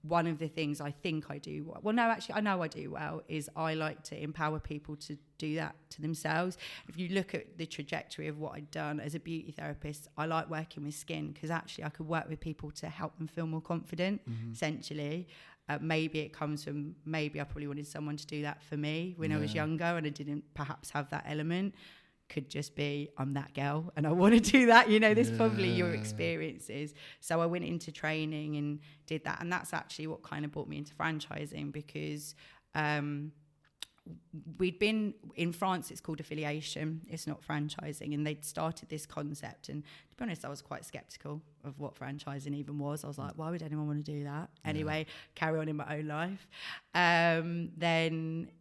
one of the things I think I do well, no, actually I know I do well, is I like to empower people to do that to themselves. If you look at the trajectory of what I'd done as a beauty therapist, I like working with skin, because actually I could work with people to help them feel more confident, essentially. Maybe it comes from, maybe I probably wanted someone to do that for me when I was younger, and I didn't perhaps have that element. Could just be, I'm that girl and I want to do that, there's probably your experiences. So I went into training and did that, and that's actually what kind of brought me into franchising, because we'd been in France, it's called affiliation, it's not franchising, and they'd started this concept, and to be honest, I was quite skeptical of what franchising even was. I was like, why would anyone want to do that? Anyway, carry on in my own life. Then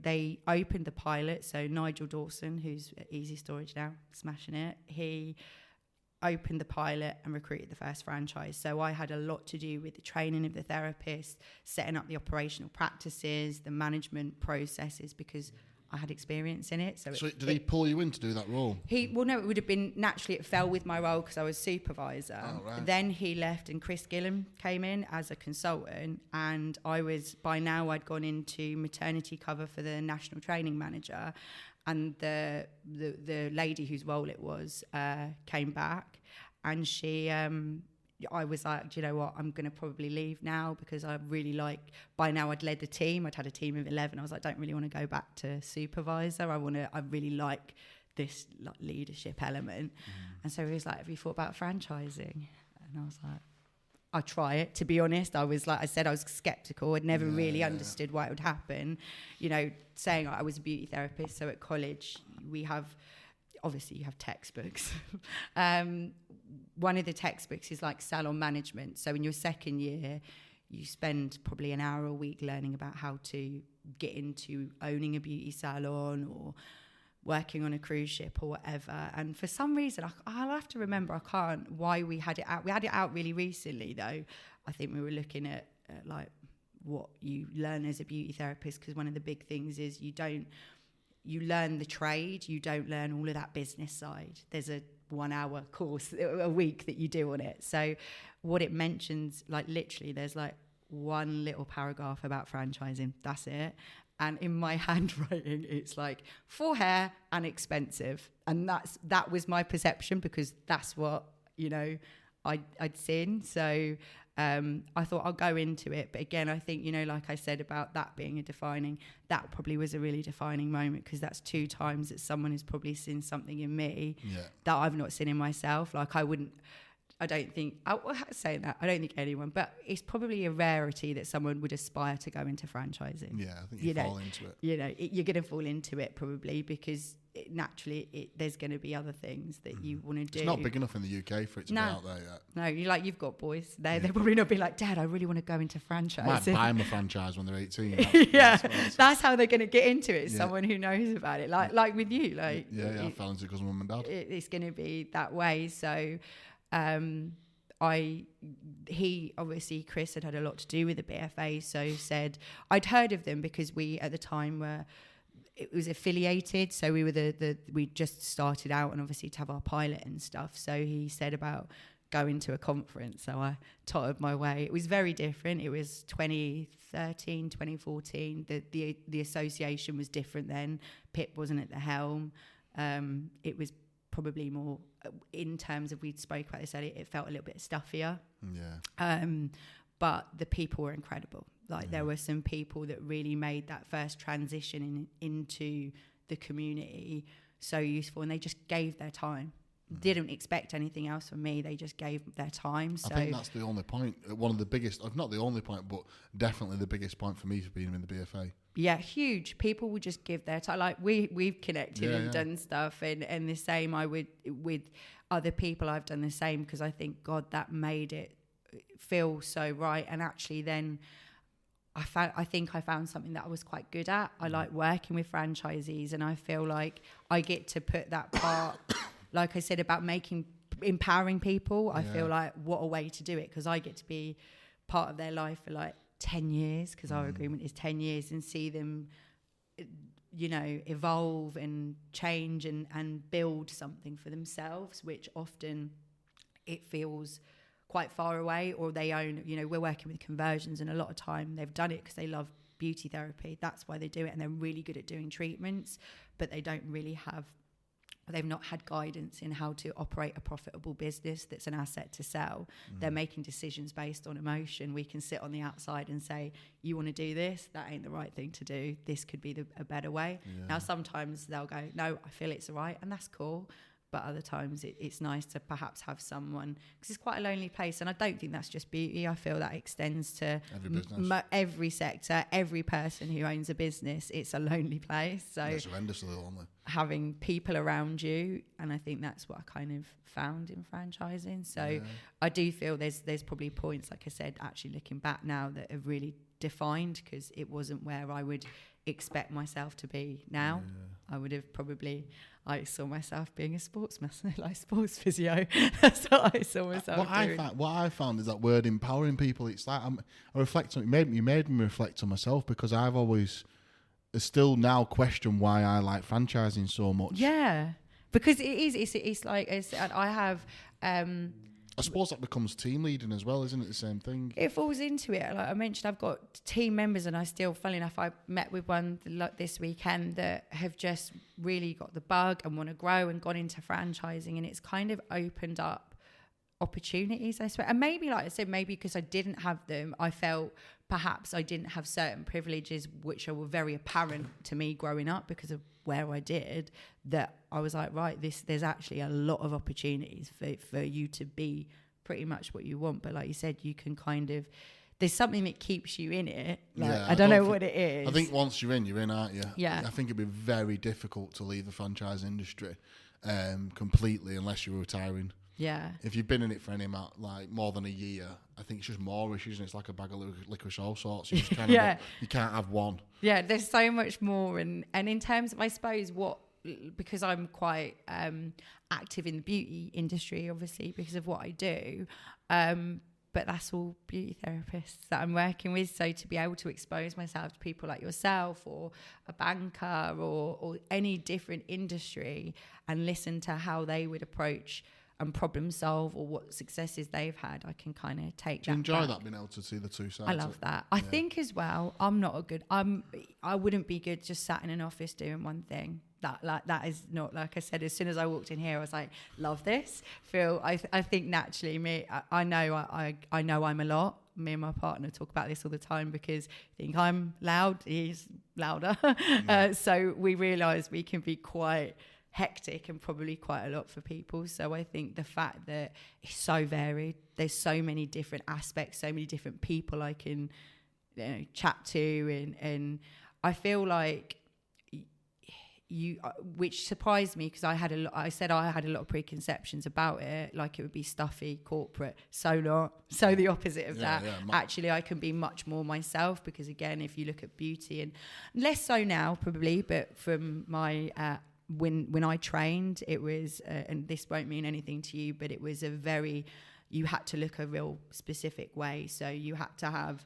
they opened the pilot. So Nigel Dawson, who's at Easy Storage now, smashing it, he opened the pilot and recruited the first franchise. So I had a lot to do with the training of the therapists, setting up the operational practices, the management processes, because I had experience in it. So did he pull you in to do that role? No, it would have been, naturally it fell with my role because I was supervisor. Oh, right. Then he left and Chris Gillam came in as a consultant, and by now I'd gone into maternity cover for the national training manager, and the lady whose role it was came back, and she I was like, do you know what, I'm going to probably leave now, because I really by now I'd led the team. I'd had a team of 11. I was like, I don't really want to go back to supervisor. I really like this leadership element. And so he was like, have you thought about franchising? And I was like, I'll try it. To be honest, I was like, I said I was skeptical. I'd never really understood why it would happen. Saying I was a beauty therapist. So at college, obviously you have textbooks. One of the textbooks is like salon management. So in your second year, you spend probably an hour a week learning about how to get into owning a beauty salon or working on a cruise ship or whatever. And for some reason, I'll have to remember, I can't, why we had it out. We had it out really recently, though. I think we were looking at like what you learn as a beauty therapist, because one of the big things is you learn the trade, you don't learn all of that business side. There's a 1 hour course a week that you do on it. So what it mentions, like literally there's like one little paragraph about franchising, that's it. And in my handwriting, it's like for hair and expensive. And that was my perception, because that's what, you know, I'd seen. So I thought I'll go into it. But again, I think, you know, like I said about that being that probably was a really defining moment, because that's 2 times that someone has probably seen something in me that I've not seen in myself. Like I don't think anyone, but it's probably a rarity that someone would aspire to go into franchising. Yeah, I think you fall into it. You know, you're going to fall into it probably because naturally there's going to be other things that you want to do. It's not big enough in the UK for it to be out there yet. No, you've got boys. They're probably not be like, Dad, I really want to go into franchising. Might buy them a franchise when they're 18. That's how they're going to get into it. Someone who knows about it, like with you. Like I fell into it because of mum and dad. It's going to be that way. So. Chris had a lot to do with the BFA, so said I'd heard of them because we at the time it was affiliated, so we were we just started out, and obviously to have our pilot and stuff. So he said about going to a conference, so I totted my way. It was very different. It was 2013, 2014. The association was different then. Pip wasn't at the helm. It was probably more in terms of, we'd spoke about this earlier, it felt a little bit stuffier. But the people were incredible. Like there were some people that really made that first transition into the community so useful, and they just gave their time. Didn't expect anything else from me. They just gave their time. So I think that's the only point. One of the biggest, not the only point, but definitely the biggest point for me for being in the BFA. Yeah, huge. People would just give their time. Like we've connected and done stuff, and the same I would with other people. I've done the same, because I think God, that made it feel so right. And actually, then I think I found something that I was quite good at. I like working with franchisees, and I feel like I get to put that part. Like I said about empowering people, I feel like what a way to do it, because I get to be part of their life for like 10 years, because our agreement is 10 years, and see them, you know, evolve and change and build something for themselves, which often it feels quite far away, or they own, you know, we're working with conversions, and a lot of time they've done it because they love beauty therapy. That's why they do it, and they're really good at doing treatments, but they don't really have, they've not had guidance in how to operate a profitable business that's an asset to sell. They're making decisions based on emotion. We can sit on the outside and say, you want to do this? That ain't the right thing to do. This could be a better way. Now, sometimes they'll go, no, I feel it's right, and that's cool. But other times it's nice to perhaps have someone, because it's quite a lonely place. And I don't think that's just beauty. I feel that extends to every sector, every person who owns a business. It's a lonely place. So it's horrendously lonely. Having people around you, and I think that's what I kind of found in franchising. So I do feel there's probably points, like I said, actually looking back now, that have really defined, because it wasn't where I would expect myself to be now. I would have probably, I saw myself being a sports physio. That's what I saw myself doing. What I found is that word empowering people. It's like I reflect on it. You made me reflect on myself, because I've always still now question why I like franchising so much. Yeah, because it is. It's like I have. I suppose that becomes team leading as well, isn't it? The same thing. It falls into it. Like I mentioned, I've got team members, and funny enough, I met with one this weekend that have just really got the bug and want to grow and gone into franchising, and it's kind of opened up opportunities, I swear. And maybe, like I said, maybe because I didn't have them, I felt perhaps I didn't have certain privileges which were very apparent to me growing up because of where I did, that I was like, right, there's actually a lot of opportunities for you to be pretty much what you want. But like you said, you can kind of, there's something that keeps you in it. Like, I don't know what it is. I think once you're in, aren't you? Yeah. I think it'd be very difficult to leave the franchise industry. completely unless you're retiring. Yeah. If you've been in it for any amount, like more than a year, I think it's just more issues, and it's like a bag of licorice, all sorts. You just kind of you can't have one. Yeah, there's so much more, and in terms of, I suppose, because I'm quite active in the beauty industry, obviously because of what I do, but that's all beauty therapists that I'm working with. So to be able to expose myself to people like yourself or a banker or any different industry and listen to how they would approach and problem solve or what successes they've had, I can kind of take that. Do you enjoy back. that, being able to see the two sides? I love that. I think as well, I wouldn't be good just sat in an office doing one thing. That is not, like I said, as soon as I walked in here, I was like, love this. I think naturally I know I'm a lot. Me and my partner talk about this all the time because I think I'm loud, he's louder. So we realise we can be quite hectic and probably quite a lot for people. So I think the fact that it's so varied, there's so many different aspects, so many different people I can chat to, and I feel like which surprised me because I said I had a lot of preconceptions about it, like it would be stuffy, corporate. So the opposite of that. Actually, I can be much more myself because, again, if you look at beauty, and less so now probably, but from my when I trained, it was and this won't mean anything to you, but it was you had to look a real specific way. So you had to have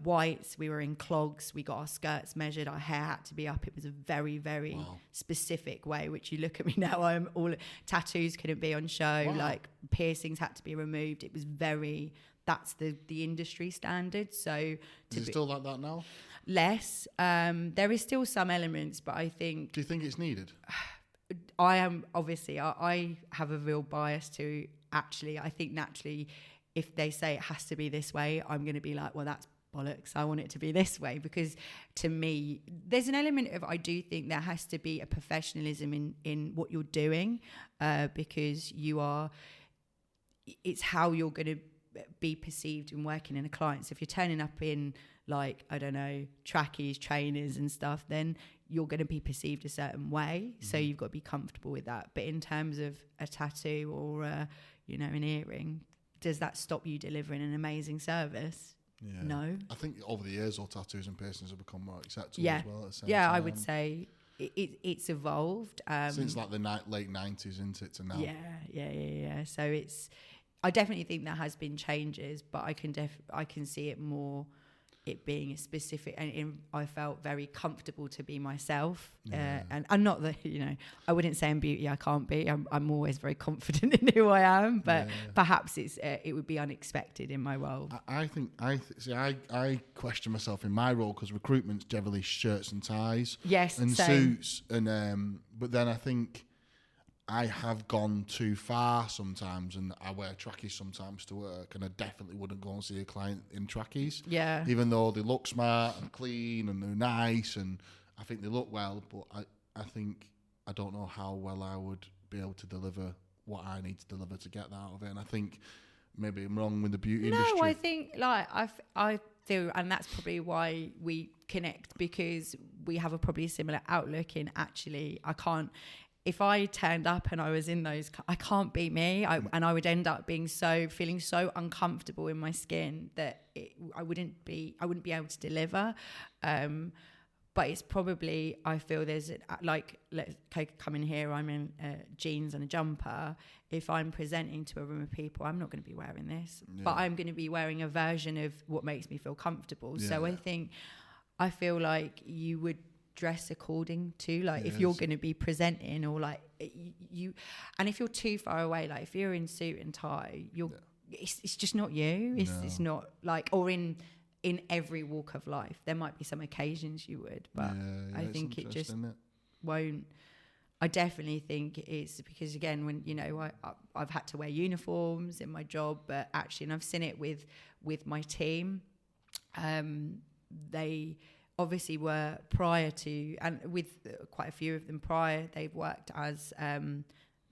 whites, we were in clogs, we got our skirts measured, our hair had to be up. It was a very, very specific way, which you look at me now, I'm all tattoos couldn't be on show, like piercings had to be removed. It was that's the industry standard. So is it still like that now? Less. There is still some elements, but I think... Do you think it's needed? I have a real bias to, actually, I think naturally, if they say it has to be this way, I'm going to be like, well, that's bollocks. I want it to be this way, because to me, there's an element of, I do think there has to be a professionalism in what you're doing, because it's how you're going to be perceived in working in a client. So if you're turning up in, like, I don't know, trackies, trainers and stuff, then you're going to be perceived a certain way. Mm-hmm. So you've got to be comfortable with that. But in terms of a tattoo or an earring, does that stop you delivering an amazing service? Yeah. No. I think over the years, all tattoos and piercings have become more acceptable as well. At the same time. I would say it's evolved. Since like the late 90s, isn't it, to now? Yeah. So I definitely think there has been changes, but I can see it more, it being a specific, and I felt very comfortable to be myself. And not that, I wouldn't say in beauty I can't be. I'm always very confident in who I am, but perhaps it would be unexpected in my role. I question myself in my role, because recruitment's generally shirts and ties, and suits, and but then I think I have gone too far sometimes, and I wear trackies sometimes to work, and I definitely wouldn't go and see a client in trackies. Yeah. Even though they look smart and clean and they're nice, and I think they look well, but I think I don't know how well I would be able to deliver what I need to deliver to get that out of it. And I think maybe I'm wrong with the beauty industry. No, I think I feel, and that's probably why we connect, because we have probably similar outlook in, actually, if I turned up and I was in those, I can't be me, and I would end up feeling so uncomfortable in my skin that I wouldn't be able to deliver. But it's probably, I feel there's like, let's come in here, I'm in jeans and a jumper. If I'm presenting to a room of people, I'm not going to be wearing this, but I'm going to be wearing a version of what makes me feel comfortable. Yeah. So I feel like you would dress according to, like, if you're going to be presenting, or like you, and if you're too far away, like if you're in suit and tie, it's just not you. It's not like, or in every walk of life, there might be some occasions you would, but I think it just won't. I definitely think it's because, again, when I've had to wear uniforms in my job, but actually, and I've seen it with my team, they obviously were prior to, and with quite a few of them prior, they've worked as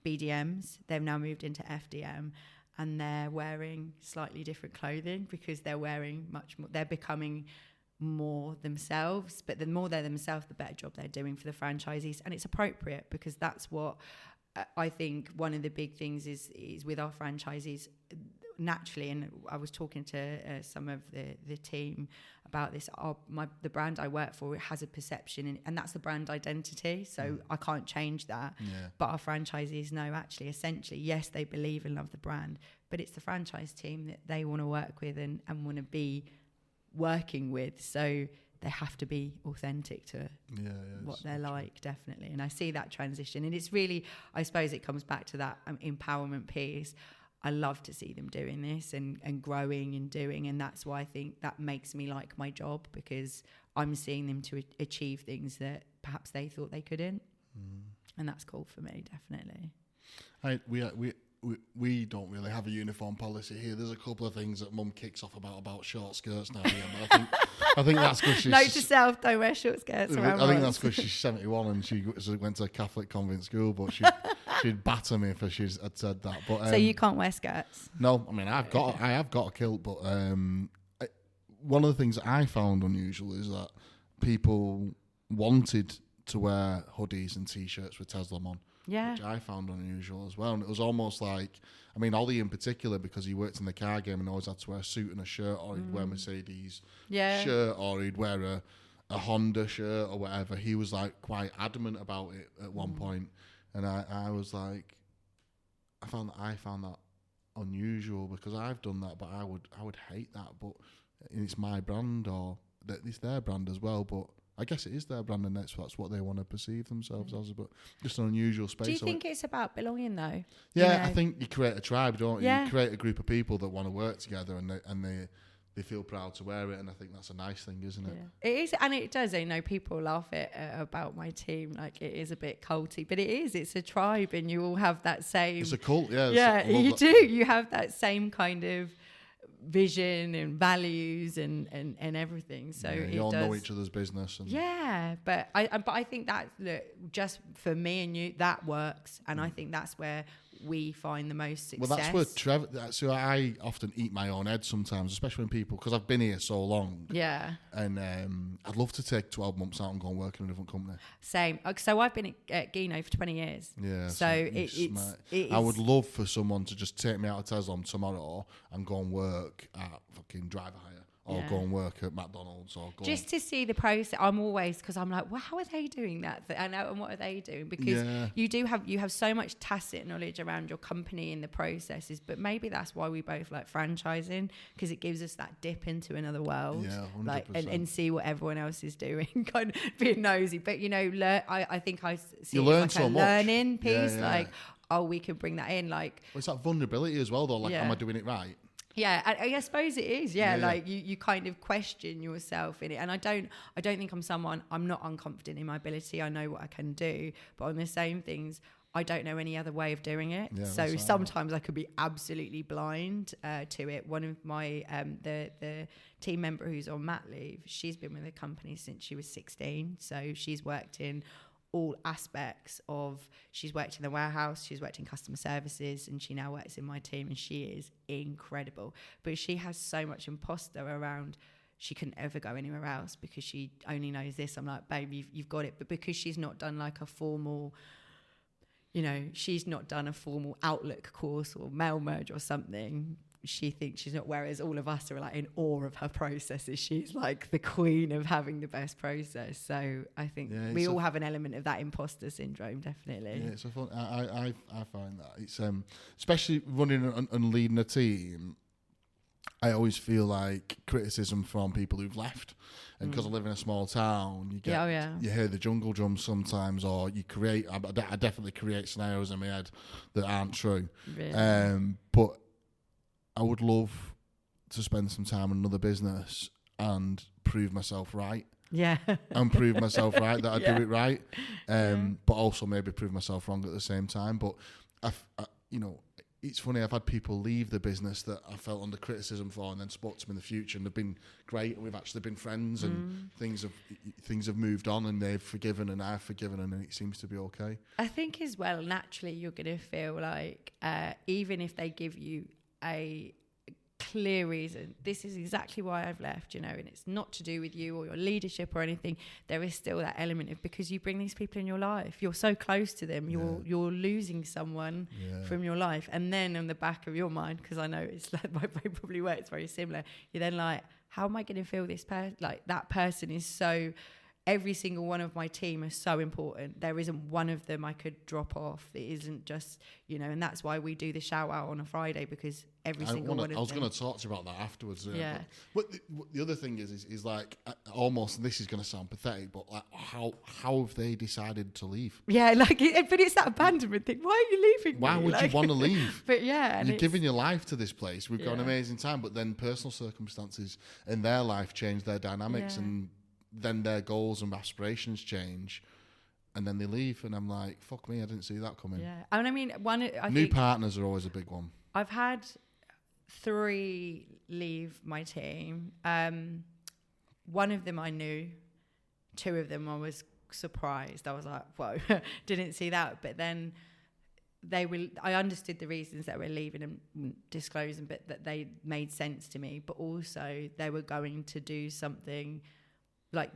BDMs. They've now moved into FDM, and they're wearing slightly different clothing because they're wearing much more, they're becoming more themselves. But the more they're themselves, the better job they're doing for the franchisees. And it's appropriate, because that's what I think one of the big things is with our franchisees naturally, and I was talking to some of the team about this. The brand I work for, it has a perception, and that's the brand identity. So I can't change that. Yeah. But our franchisees know, actually, essentially, yes, they believe and love the brand, but it's the franchise team that they want to work with and want to be working with. So they have to be authentic to what they're like, definitely. And I see that transition. And it's really, I suppose it comes back to that empowerment piece. I love to see them doing this and growing and doing. And that's why I think that makes me like my job, because I'm seeing them to achieve things that perhaps they thought they couldn't. And that's cool for me, definitely. We don't really have a uniform policy here. There's a couple of things that Mum kicks off about short skirts now. But I think that's because she's... Note to self, don't wear short skirts around. I think that's because she's 71 and she went to a Catholic convent school, but she'd batter me if she had said that. But so you can't wear skirts? No, I mean I have got a kilt, but one of the things that I found unusual is that people wanted to wear hoodies and t-shirts with Tezlom on. Yeah. Which I found unusual as well. And it was almost like, I mean, Ollie in particular, because he worked in the car game and always had to wear a suit and a shirt, or he'd wear a Mercedes shirt, or he'd wear a Honda shirt or whatever. He was like quite adamant about it at one point. And I was like, I found that unusual, because I've done that, but I would hate that. But it's my brand, or it's their brand as well, but I guess it is their brand, and that's what they want to perceive themselves as, but just an unusual space. Do you think it's about belonging, though? Yeah, I think you create a tribe, don't you? You create a group of people that want to work together, and they feel proud to wear it, and I think that's a nice thing, isn't it? Yeah. It is, and it does. People laugh about my team, like it is a bit culty, but it is. It's a tribe, and you all have that same... It's a cult, yeah. Yeah, you do. You have that same kind of vision and values and everything. So you all know each other's business. And but I think that, look, just for me and you, that works, and I think that's where we find the most success. Well, that's where Trevor. So I often eat my own head sometimes, especially when people, because I've been here so long. Yeah. And I'd love to take 12 months out and go and work in a different company. Same. So I've been at Guinot for 20 years. Yeah. So it's I would love for someone to just take me out of Tezlom tomorrow and go and work at fucking driver hire. Or go and work at McDonald's, or go just to see the process. I'm always, because I'm like, well, how are they doing that? And what are they doing? Because you have so much tacit knowledge around your company and the processes. But maybe that's why we both like franchising, because it gives us that dip into another world, 100%. like and see what everyone else is doing, kind of being nosy. But I think I see you it learn like so a much. Learning piece, like we can bring that in, like. Well, it's that vulnerability as well, though. Like, am I doing it right? Yeah, I suppose it is. Yeah, like you kind of question yourself in it, and I don't think I'm not unconfident in my ability. I know what I can do, but on the same things, I don't know any other way of doing it. Yeah, so sometimes I could be absolutely blind to it. One of my the team member who's on mat leave, she's been with the company since she was 16, so she's worked in all aspects of, she's worked in the warehouse, she's worked in customer services, and she now works in my team, and she is incredible. But she has so much imposter around, she couldn't ever go anywhere else because she only knows this. I'm like, babe, you've got it. But because she's not done like a formal, she's not done a formal Outlook course or mail merge or something, she thinks she's not, whereas all of us are like in awe of her processes. She's like the queen of having the best process. So I think we all have an element of that imposter syndrome, definitely. Yeah, it's a fun. I find that it's especially running and leading a team. I always feel like criticism from people who've left, and because I live in a small town, you get you hear the jungle drums sometimes, or you create. I definitely create scenarios in my head that aren't true. Really? But I would love to spend some time in another business and prove myself right. Yeah. And prove myself right that I do it right. But also maybe prove myself wrong at the same time. But it's funny, I've had people leave the business that I felt under criticism for, and then spoke to them in the future, and they've been great, and we've actually been friends, and things have moved on, and they've forgiven and I've forgiven, and it seems to be okay. I think as well, naturally, you're going to feel like even if they give you a clear reason. This is exactly why I've left, and it's not to do with you or your leadership or anything. There is still that element of, because you bring these people in your life, you're so close to them, you're losing someone from your life. And then on the back of your mind, because I know it's like my brain probably works very similar, you're then like, how am I going to feel this person? Like, that person is so... Every single one of my team is so important. There isn't one of them I could drop off. It isn't just, and that's why we do the shout out on a Friday, because every single one of them. I was going to talk to you about that afterwards. Yeah. But the other thing is like, almost, and this is going to sound pathetic, but like, how have they decided to leave? Yeah, like, but it's that abandonment thing. Why are you leaving? Why would you want to leave? But yeah. You're giving your life to this place. We've got an amazing time, but then personal circumstances in their life change their dynamics, and then their goals and aspirations change, and then they leave, and I'm like, fuck me, I didn't see that coming. Yeah, and I mean, new partners are always a big one. I've had 3 leave my team. One of them I knew, 2 of them I was surprised. I was like, whoa, didn't see that. But then I understood the reasons that we're leaving and disclosing, but that they made sense to me. But also they were going to do something. Like,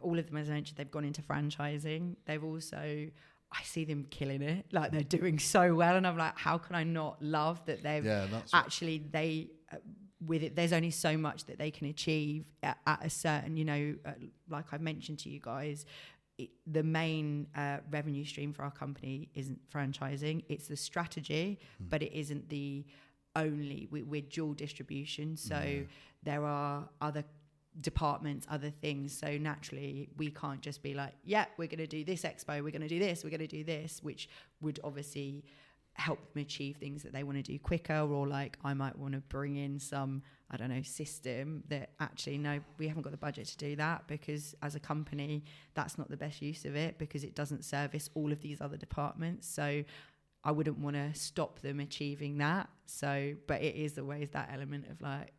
all of them, as I mentioned, they've gone into franchising. They've also, I see them killing it. Like, they're doing so well. And I'm like, how can I not love that they've with it, there's only so much that they can achieve at a certain, like I mentioned to you guys, the main revenue stream for our company isn't franchising. It's the strategy, but it isn't the only, we're dual distribution. So there are other departments, other things, so naturally we can't just be like, we're going to do this expo, we're going to do this, we're going to do this, which would obviously help them achieve things that they want to do quicker. Or like, I might want to bring in some, I don't know, system that actually, no, we haven't got the budget to do that, because as a company that's not the best use of it, because it doesn't service all of these other departments. So I wouldn't want to stop them achieving that. So, but it is always that element of like,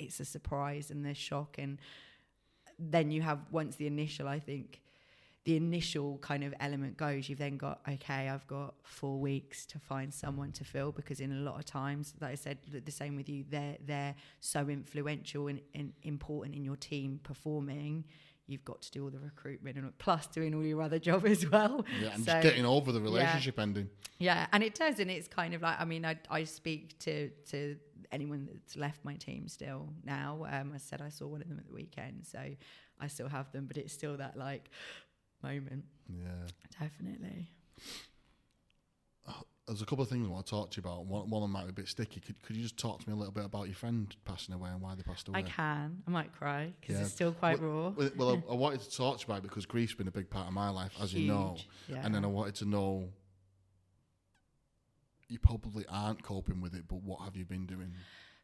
it's a surprise and there's shock, and then you have, once the initial kind of element goes, you've then got, okay, I've got 4 weeks to find someone to fill, because in a lot of times, like I said, the same with you, they're so influential and important in your team performing. You've got to do all the recruitment and plus doing all your other job as well. Yeah, and just getting over the relationship ending. Yeah, and it does, and it's kind of like, I mean, I speak to anyone that's left my team still now. I said I saw one of them at the weekend, so I still have them, but it's still that like moment. Yeah, definitely. There's a couple of things I want to talk to you about. One of them might be a bit sticky. Could you just talk to me a little bit about your friend passing away and why they passed away? I can. I might cry because it's still quite raw. Well, I wanted to talk to you about it because grief's been a big part of my life, as you know. Yeah. And then I wanted to know, you probably aren't coping with it, but what have you been doing?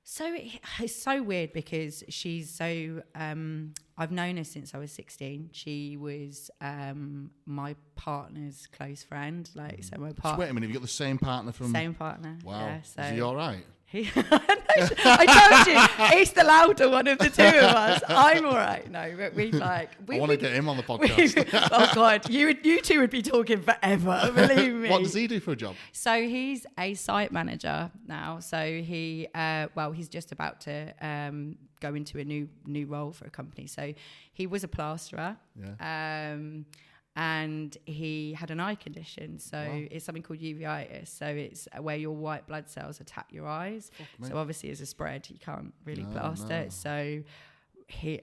So it's so weird because she's so, I've known her since I was 16. She was my partner's close friend. So my partner. So wait a minute, you've got the same partner from... Same partner. Wow. Yeah, so is he all right? I told you, he's the louder one of the two of us. I'm all right. No, but I want to get him on the podcast. Oh God, you two would be talking forever. Believe me. What does he do for a job? So he's a site manager now. So he's just about to go into a new role for a company. So he was a plasterer. Yeah. And he had an eye condition, so it's something called uveitis. So it's where your white blood cells attack your eyes. So obviously, as a spread, you can't really plaster. No. So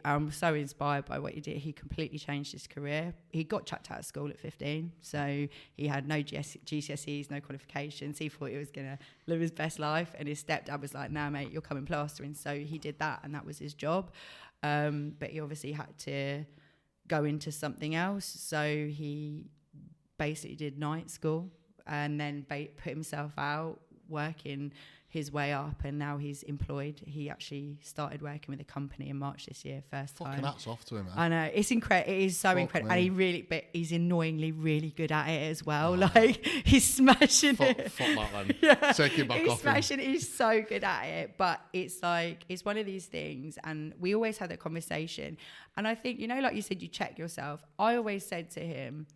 I'm so inspired by what he did. He completely changed his career. He got chucked out of school at 15, so he had no GCSEs, no qualifications. He thought he was going to live his best life, and his stepdad was like, "Nah, mate, you're coming plastering." So he did that, and that was his job. But he obviously had to go into something else, so he basically did night school and then put himself out working his way up, and now he's employed. He actually started working with a company in March this year, first time. Fucking hats off to him, man. I know, it's incredible. It is so incredible, and he's annoyingly really good at it as well. Like he's smashing it. Fuck that then. Yeah. Take it back off. He's smashing it. He's so good at it, but it's like it's one of these things, and we always had that conversation. And I think, like you said, you check yourself. I always said to him,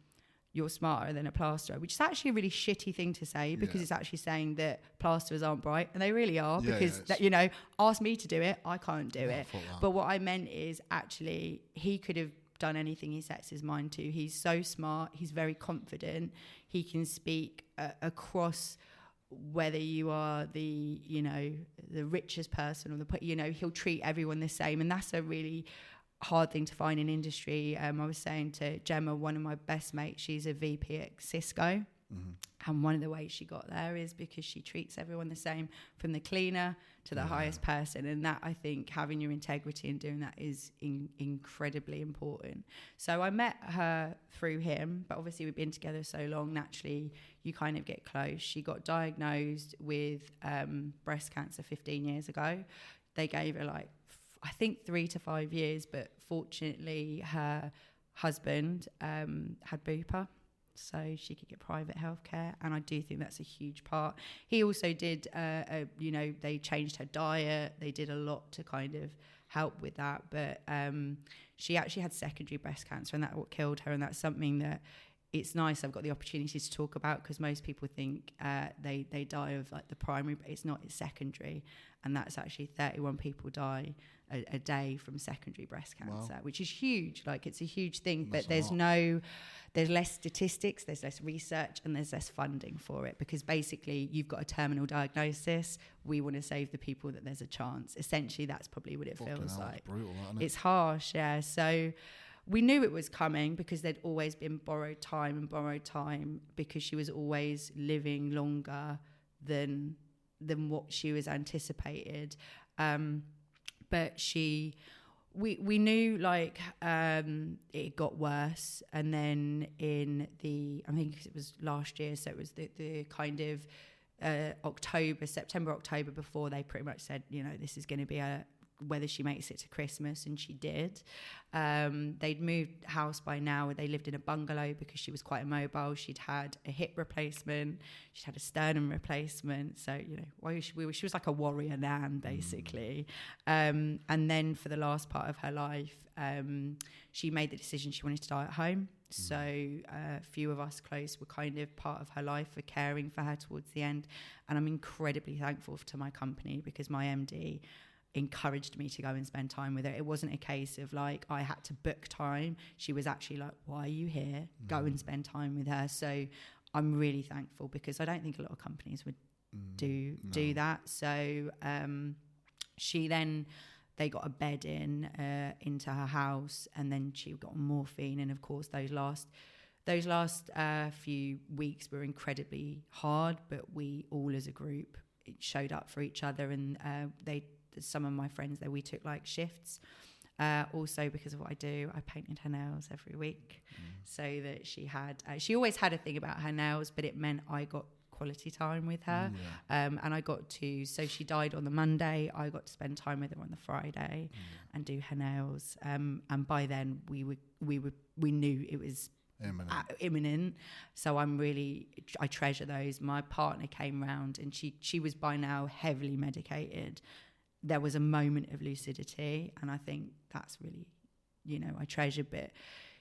you're smarter than a plasterer, which is actually a really shitty thing to say, because it's actually saying that plasterers aren't bright, and they really are, because that, you know, ask me to do it, I can't do it. But what I meant is, actually, he could have done anything he sets his mind to. He's so smart, he's very confident, he can speak across, whether you are the, you know, the richest person or the, you know, he'll treat everyone the same, and that's a really hard thing to find in industry. I was saying to Gemma, one of my best mates, she's a VP at Cisco, and one of the ways she got there is because she treats everyone the same, from the cleaner to the highest person, and that, I think, having your integrity and doing that is incredibly important. So I met her through him, but obviously we've been together so long, naturally you kind of get close. She got diagnosed with breast cancer 15 years ago. They gave her like, I think 3 to 5 years, but fortunately her husband had bupa, so she could get private healthcare, and I do think that's a huge part. He also did, you know, they changed her diet, they did a lot to kind of help with that, but she actually had secondary breast cancer, and that's what killed her, and that's something that it's nice I've got the opportunity to talk about, because most people think they die of like the primary, but it's not, it's secondary, and that's actually 31 people die a day from secondary breast cancer, which is huge. Like, it's a huge thing, but there's less statistics, there's less research, and there's less funding for it, because basically you've got a terminal diagnosis, we want to save the people that there's a chance. Essentially, that's probably what it feels like. It's brutal, isn't it? It's harsh, yeah. So we knew it was coming, because there'd always been borrowed time, because she was always living longer than what she was anticipated. But we knew, like, it got worse, and then I think it was last year, so it was the kind of September, October, before they pretty much said, you know, this is going to be whether she makes it to Christmas, and she did. They'd moved house by now, they lived in a bungalow because she was quite immobile. She'd had a hip replacement, she'd had a sternum replacement, so, you know, she was like a warrior nan, basically. And then for the last part of her life, she made the decision she wanted to die at home. So a few of us close were kind of part of her life, for caring for her towards the end, and I'm incredibly thankful to my company, because my MD encouraged me to go and spend time with her. It wasn't a case of like I had to book time. She was actually like, why are you here? Go and spend time with her. So I'm really thankful, because I don't think a lot of companies would do that. So they got a bed into her house, and then she got on morphine, and of course those last few weeks were incredibly hard, but we all as a group showed up for each other, and some of my friends there, we took like shifts. Also, because of what I do, I painted her nails every week, so that she always had a thing about her nails, but it meant I got quality time with her. And I got to, so she died on the Monday, I got to spend time with her on the Friday and do her nails, and by then we knew it was imminent. So I treasure those. My partner came round, and she was by now heavily medicated. There was a moment of lucidity, and I think that's really, you know, I treasure. But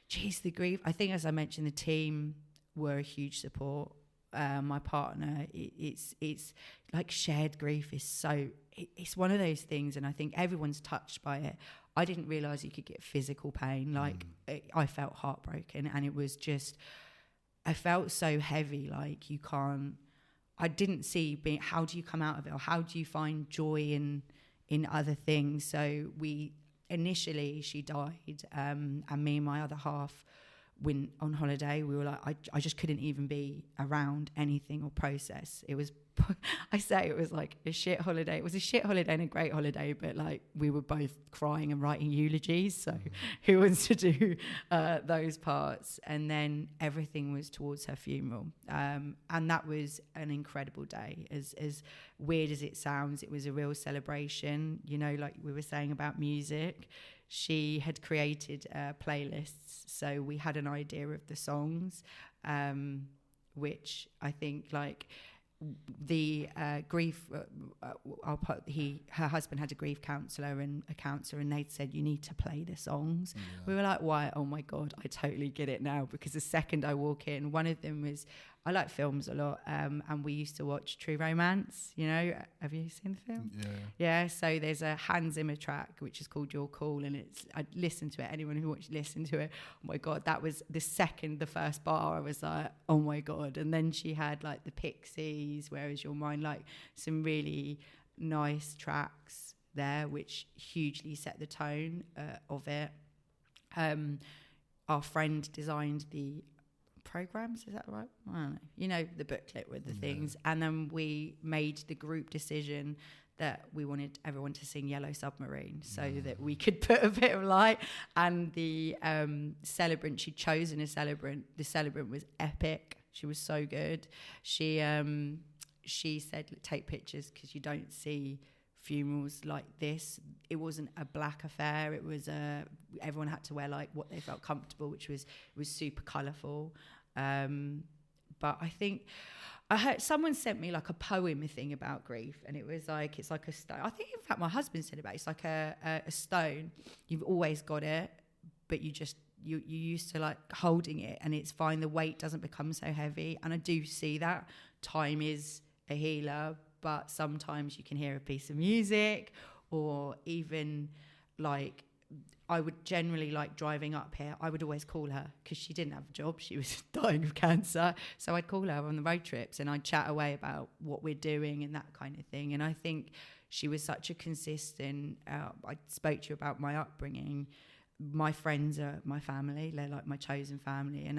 geez, the grief, I think, as I mentioned, the team were a huge support. My partner, it's like shared grief is so, it's one of those things, and I think everyone's touched by it. I didn't realise you could get physical pain. Like, I felt heartbroken, and it was just, I felt so heavy, like I didn't see how do you come out of it, or how do you find joy in other things. So initially she died, and me and my other half went on holiday. We were like, I just couldn't even be around anything or process. It was, I say it was like a shit holiday. It was a shit holiday and a great holiday, but like we were both crying and writing eulogies. So who wants to do those parts? And then everything was towards her funeral. And that was an incredible day. As weird as it sounds, it was a real celebration. You know, like we were saying about music, she had created playlists. So we had an idea of the songs, which I think like the grief, her husband had a grief counsellor and a counsellor, and they'd said, you need to play the songs. We were like, why? Oh my God, I totally get it now, because the second I walk in, one of them was, I like films a lot, and we used to watch True Romance, you know. Have you seen the film? Yeah, so there's a Hans Zimmer track which is called You're Cool, and I listened to it. Anyone who watched listen to it, oh my God, that was the first bar I was like, oh my God. And then she had like the Pixies, Where Is Your Mind, like some really nice tracks there which hugely set the tone of it. Our friend designed the programs, is that right? I don't know. You know, the booklet with the things. And then we made the group decision that we wanted everyone to sing Yellow Submarine so that we could put a bit of light. And the celebrant, she'd chosen a celebrant. The celebrant was epic. She was so good. She said, take pictures because you don't see funerals like this. It wasn't a black affair. It was everyone had to wear like what they felt comfortable, which was super colourful. But I think I heard someone sent me like a poem thing about grief, and it was like, it's like a stone. I think in fact my husband said about it. It's like a stone. You've always got it, but you used to like holding it, and it's fine. The weight doesn't become so heavy, and I do see that time is a healer. But sometimes you can hear a piece of music, or even like I would generally like driving up here. I would always call her because she didn't have a job. She was dying of cancer. So I'd call her on the road trips and I'd chat away about what we're doing and that kind of thing. And I think she was such a consistent, I spoke to you about my upbringing. My friends are my family. They're like my chosen family. And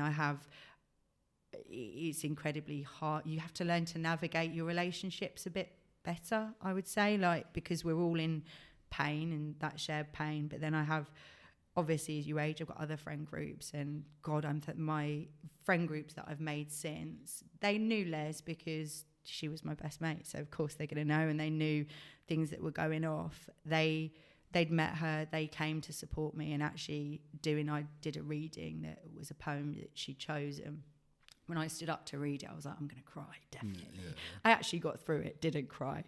it's incredibly hard. You have to learn to navigate your relationships a bit better, I would say, like, because we're all in pain and that shared pain. But then I have, obviously, as you age, I've got other friend groups, and God, my friend groups that I've made since, they knew Les because she was my best mate, so of course they're going to know, and they knew things that were going off. They'd met her, they came to support me, and actually I did a reading that was a poem that she'd chosen. When I stood up to read it, I was like, I'm going to cry, definitely. Yeah. I actually got through it, didn't cry.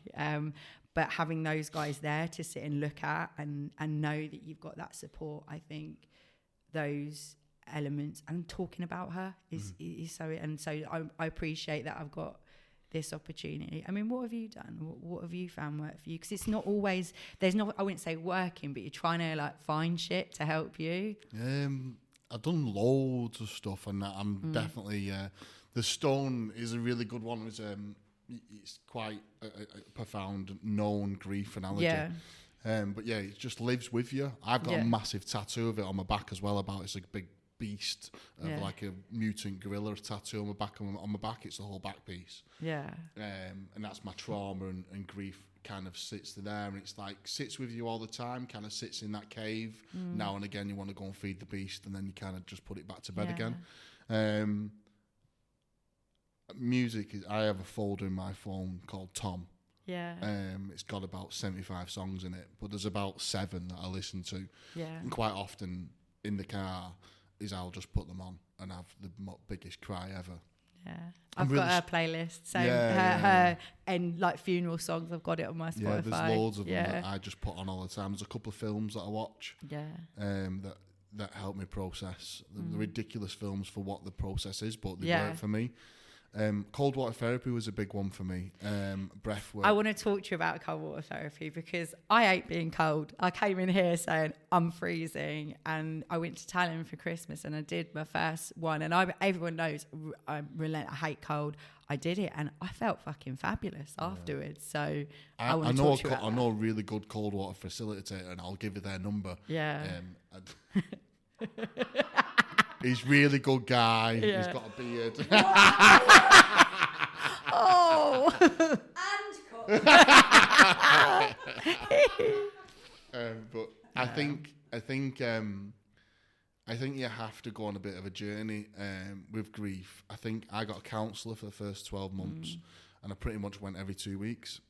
But having those guys there to sit and look at and know that you've got that support, I think those elements, and talking about her is so, and so I appreciate that I've got this opportunity. I mean, what have you done? What have you found work for you? Because it's not always, I wouldn't say working, but you're trying to like find shit to help you. I've done loads of stuff, and I'm definitely the stone is a really good one. It's quite a profound known grief analogy. Yeah. But yeah, it just lives with you. I've got a massive tattoo of it on my back as well. It's like a big beast of like a mutant gorilla tattoo on my back. On my back, it's the whole back piece. Yeah. And that's my trauma and grief kind of sits there, and it's like sits with you all the time, kind of sits in that cave. Now and again you want to go and feed the beast, and then you kind of just put it back to bed again. Music is, I have a folder in my phone called Tom. It's got about 75 songs in it, but there's about 7 that I listen to. And quite often in the car I'll just put them on and have the biggest cry ever. I've got her playlist, so her and like funeral songs, I've got it on my Spotify. Yeah, there's loads of them that I just put on all the time. There's a couple of films that I watch that help me process the ridiculous films for what the process is, but they work for me. Cold water therapy was a big one for me. Breath work. I want to talk to you about cold water therapy because I hate being cold. I came in here saying I'm freezing, and I went to Tallinn for Christmas and I did my first one, and everyone knows I hate cold. I did it and I felt fucking fabulous afterwards. So I want to talk to you about that. I know a really good cold water facilitator, and I'll give you their number. He's a really good guy. He's got a beard. But I think you have to go on a bit of a journey with grief. I think I got a counsellor for the first 12 months, and I pretty much went every 2 weeks.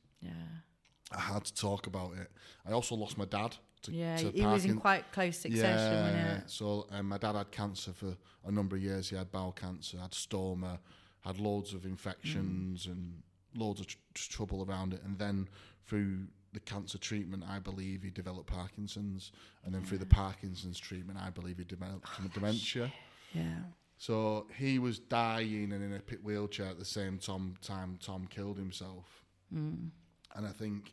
I had to talk about it. I also lost my dad. He was in quite close succession, wasn't it? So my dad had cancer for a number of years. He had bowel cancer, had stoma, had loads of infections, and loads of trouble around it, and then through the cancer treatment, I believe he developed Parkinson's, and then through the Parkinson's treatment, I believe he developed dementia. Yeah. So he was dying and in a pit wheelchair at the same time Tom killed himself. And I think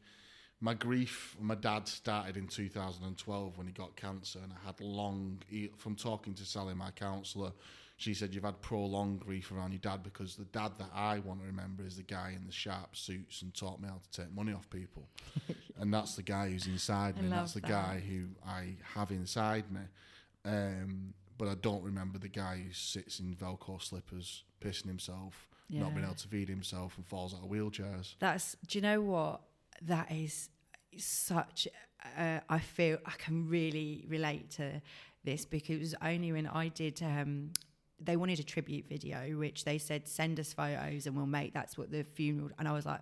my grief, my dad started in 2012 when he got cancer, and I had from talking to Sally, my counsellor, she said, you've had prolonged grief around your dad, because the dad that I want to remember is the guy in the sharp suits and taught me how to take money off people. And that's the guy who's inside me, and that's the guy who I have inside me. But I don't remember the guy who sits in Velcro slippers, pissing himself, not being able to feed himself, and falls out of wheelchairs. Do you know what? That is such, I feel I can really relate to this, because it was only when I did, they wanted a tribute video, which they said, send us photos and we'll make, that's what the funeral, and I was like,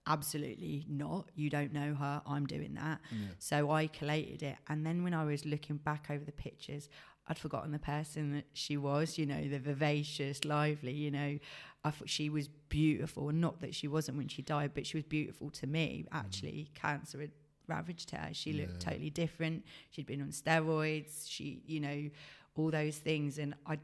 absolutely not, you don't know her, I'm doing that. So I collated it, and then when I was looking back over the pictures, I'd forgotten the person that she was, you know, the vivacious, lively, you know. I thought she was beautiful, and not that she wasn't when she died, but she was beautiful to me. Actually, cancer had ravaged her. She looked totally different. She'd been on steroids, she, you know, all those things. And I'd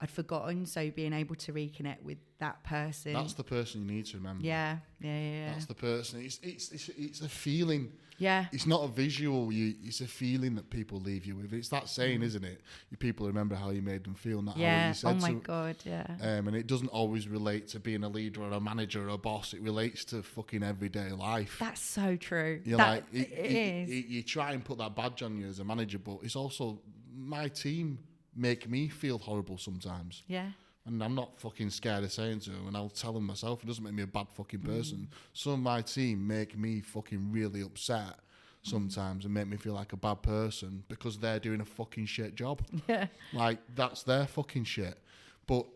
forgotten, so being able to reconnect with that person. That's the person you need to remember. Yeah. That's the person. It's a feeling. Yeah. It's not a visual. It's a feeling that people leave you with. It's that saying, isn't it? People remember how you made them feel, not how you said. Oh my God, yeah. And it doesn't always relate to being a leader or a manager or a boss. It relates to fucking everyday life. That's so true. You're that, like, you try and put that badge on you as a manager, but it's also my team make me feel horrible sometimes. Yeah. And I'm not fucking scared of saying to them, and I'll tell them myself, it doesn't make me a bad fucking person. Some of my team make me fucking really upset sometimes and make me feel like a bad person because they're doing a fucking shit job. Yeah. Like, that's their fucking shit. But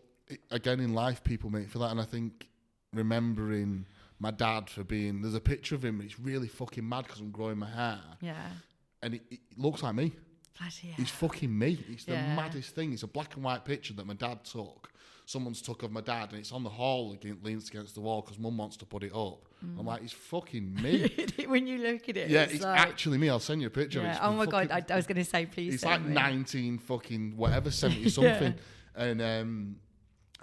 again, in life, people make me feel that, and I think remembering my dad for being, there's a picture of him, it's really fucking mad because I'm growing my hair. Yeah. And it looks like me. Bloody hell. He's fucking me. It's the maddest thing. It's a black and white picture that my dad took. Someone's took of my dad, and it's on the hall, leans against the wall because Mum wants to put it up. I'm like, it's fucking me. When you look at it, it's like, actually me. I'll send you a picture. Yeah. It's oh my God, I was going to say, please. It's like 19 fucking whatever, 70 something. And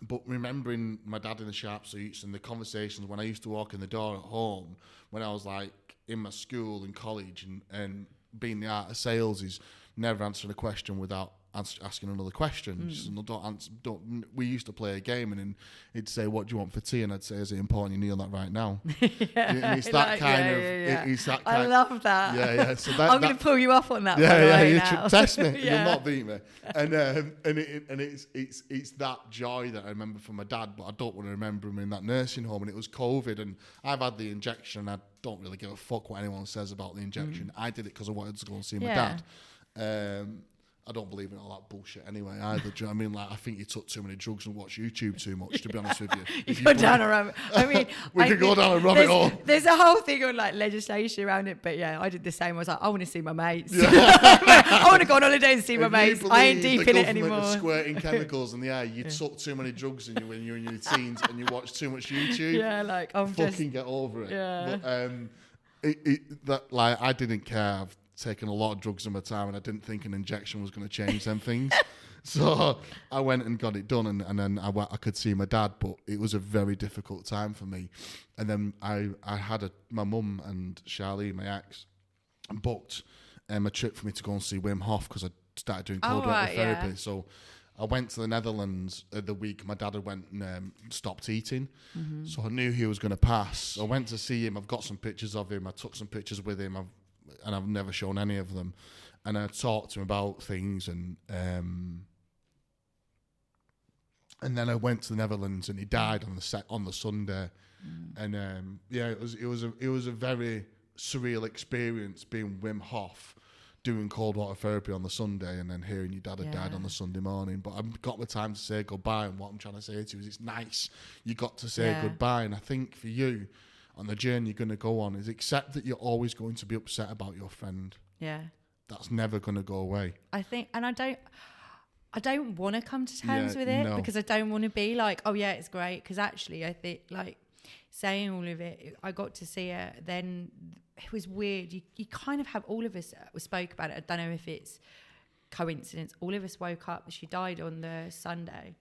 but remembering my dad in the sharp suits and the conversations when I used to walk in the door at home when I was like in my school and college, and being the art of sales is never answering a question without asking another question. Just, we used to play a game, and then he'd say, what do you want for tea? And I'd say, is it important you kneel that right now? And it's that kind of... It's that kind I love that. Yeah. So I'm going to pull you off on that. Test me. You'll not beat me. And it's that joy that I remember from my dad, but I don't want to remember him in that nursing home. And it was COVID, and I've had the injection, and I don't really give a fuck what anyone says about the injection. I did it because I wanted to go and see my dad. I don't believe in all that bullshit anyway either. Do you know what I mean? Like, I think you took too many drugs and watch YouTube too much, to be honest with you. You go down a rabbit. I mean, we could go down a rabbit hole. There's a whole thing on like legislation around it, but yeah, I did the same. I was like, I want to see my mates. I want to go on holiday and see my mates. I ain't deep in it anymore. Squirting chemicals in the air. You took too many drugs when you're in your teens and you watch too much YouTube. Yeah, like I'm fucking get over it. Yeah. But I didn't care. I've taken a lot of drugs in my time, and I didn't think an injection was going to change them things. So I went and got it done, and then I could see my dad, but it was a very difficult time for me. And then I had my mum and Charlie, my ex, booked a trip for me to go and see Wim Hof because I started doing cold water therapy. Yeah. So I went to the Netherlands the week my dad had went and stopped eating. Mm-hmm. So I knew he was going to pass. I went to see him. I've got some pictures of him. I took some pictures with him. I've never shown any of them. And I talked to him about things, and then I went to the Netherlands, and he died on the Sunday. And it was a very surreal experience being Wim Hof doing cold water therapy on the Sunday, and then hearing your dad had died on the Sunday morning. But I've got the time to say goodbye, and what I'm trying to say to you is it's nice you got to say goodbye. And I think for you, on the journey you're going to go on, is accept that you're always going to be upset about your friend. Yeah. That's never going to go away. I think, and I don't want to come to terms with it because I don't want to be like, oh yeah, it's great. Because actually I think like saying all of it, I got to see her. Then it was weird. You kind of have, all of us spoke about it. I don't know if it's coincidence. All of us woke up. She died on the Sunday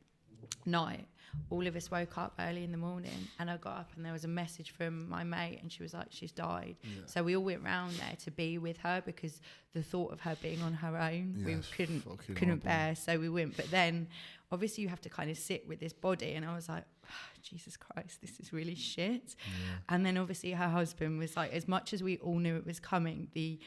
night. All of us woke up early in the morning, and I got up and there was a message from my mate, and she was like, she's died. Yeah. So we all went round there to be with her, because the thought of her being on her own, we couldn't bear. So we went. But then obviously you have to kind of sit with this body, and I was like, oh, Jesus Christ, this is really shit. Yeah. And then obviously her husband was like, as much as we all knew it was coming, the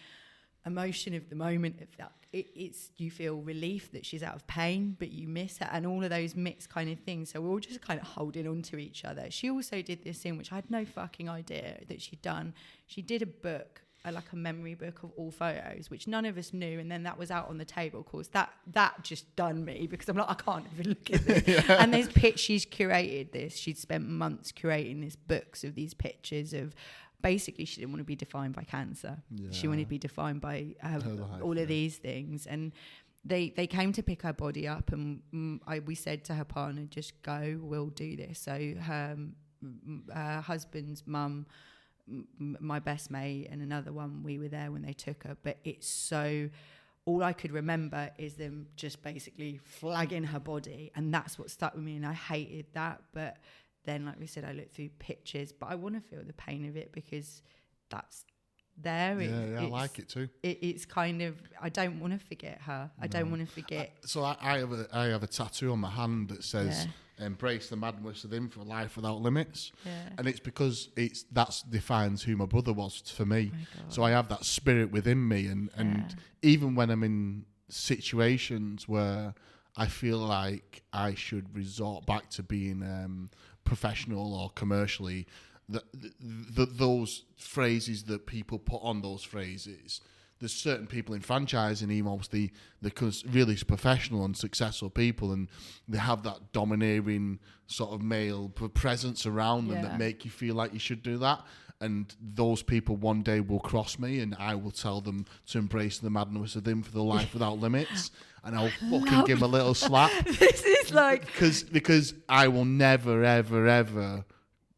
emotion of the moment of that, it's you feel relief that she's out of pain, but you miss her, and all of those mixed kind of things. So we're all just kind of holding on to each other. She also did this thing which I had no fucking idea that she'd done. She did a book, like a memory book of all photos, which none of us knew, and then that was out on the table. Of course, that just done me, because I'm like, I can't even look at this. Yeah. And there's she's curated this. She'd spent months curating these books of these pictures of. Basically, she didn't want to be defined by cancer. Yeah. She wanted to be defined by all of these things. And they came to pick her body up, and we said to her partner, just go, we'll do this. So her husband's mum, my best mate, and another one, we were there when they took her. But it's so... all I could remember is them just basically flagging her body, and that's what stuck with me, and I hated that. But... then, like we said, I looked through pictures, but I want to feel the pain of it, because that's there. I like it too. It's kind of, I don't want to forget her. I don't want to forget. So I have a tattoo on my hand that says, embrace the madness within for life without limits. Yeah. And it's because that defines who my brother was for me. So I have that spirit within me. And even when I'm in situations where I feel like I should resort back to being professional or commercially, those phrases that people put on those phrases, there's certain people in franchising, emos, they're really professional and successful people, and they have that domineering sort of male presence around them that make you feel like you should do that. And those people one day will cross me, and I will tell them to embrace the madness of them for the life without limits. And I'll fucking give them a little slap. This is like... Because I will never, ever, ever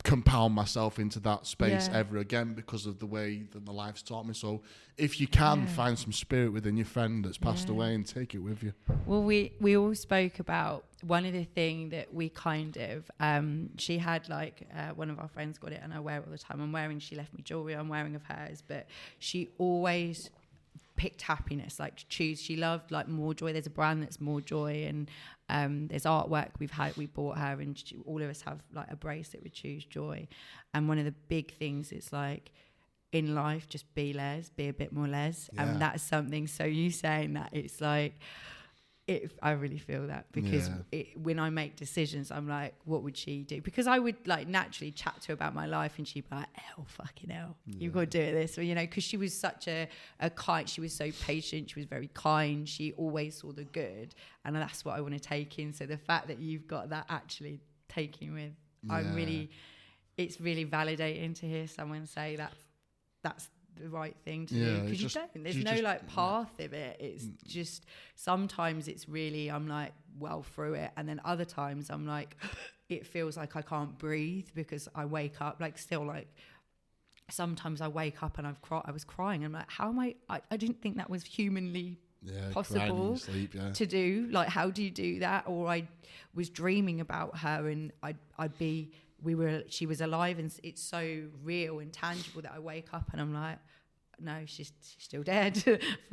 compound myself into that space ever again, because of the way that my life's taught me. So if you can find some spirit within your friend that's passed away, and take it with you. Well, we all spoke about one of the things that we kind of she had, like one of our friends got it, and I wear it all the time. She left me jewelry, I'm wearing of hers, but she always picked happiness, like she loved like More Joy. There's a brand that's More Joy, and there's artwork we bought her, and all of us have like a bracelet with Choose Joy. And one of the big things is like, in life, just be a bit more les. And that's something, so you saying that, it's like, I really feel that, because when I make decisions, I'm like, what would she do? Because I would like naturally chat to her about my life, and she'd be like, fucking hell, you've got to do this. Or, because she was such a kind, she was so patient, she was very kind, she always saw the good, and that's what I want to take in. So the fact that you've got that actually taking with, it's really validating to hear someone say that's the right thing to do, because you don't. There's no like path of it. It's just sometimes it's really, I'm like well through it, and then other times I'm like, it feels like I can't breathe, because I wake up like still like sometimes I wake up and I was crying. I'm like, how am I didn't think that was humanly possible to do. Like, how do you do that? Or I was dreaming about her, and she was alive, and it's so real and tangible that I wake up and I'm like, no, she's still dead.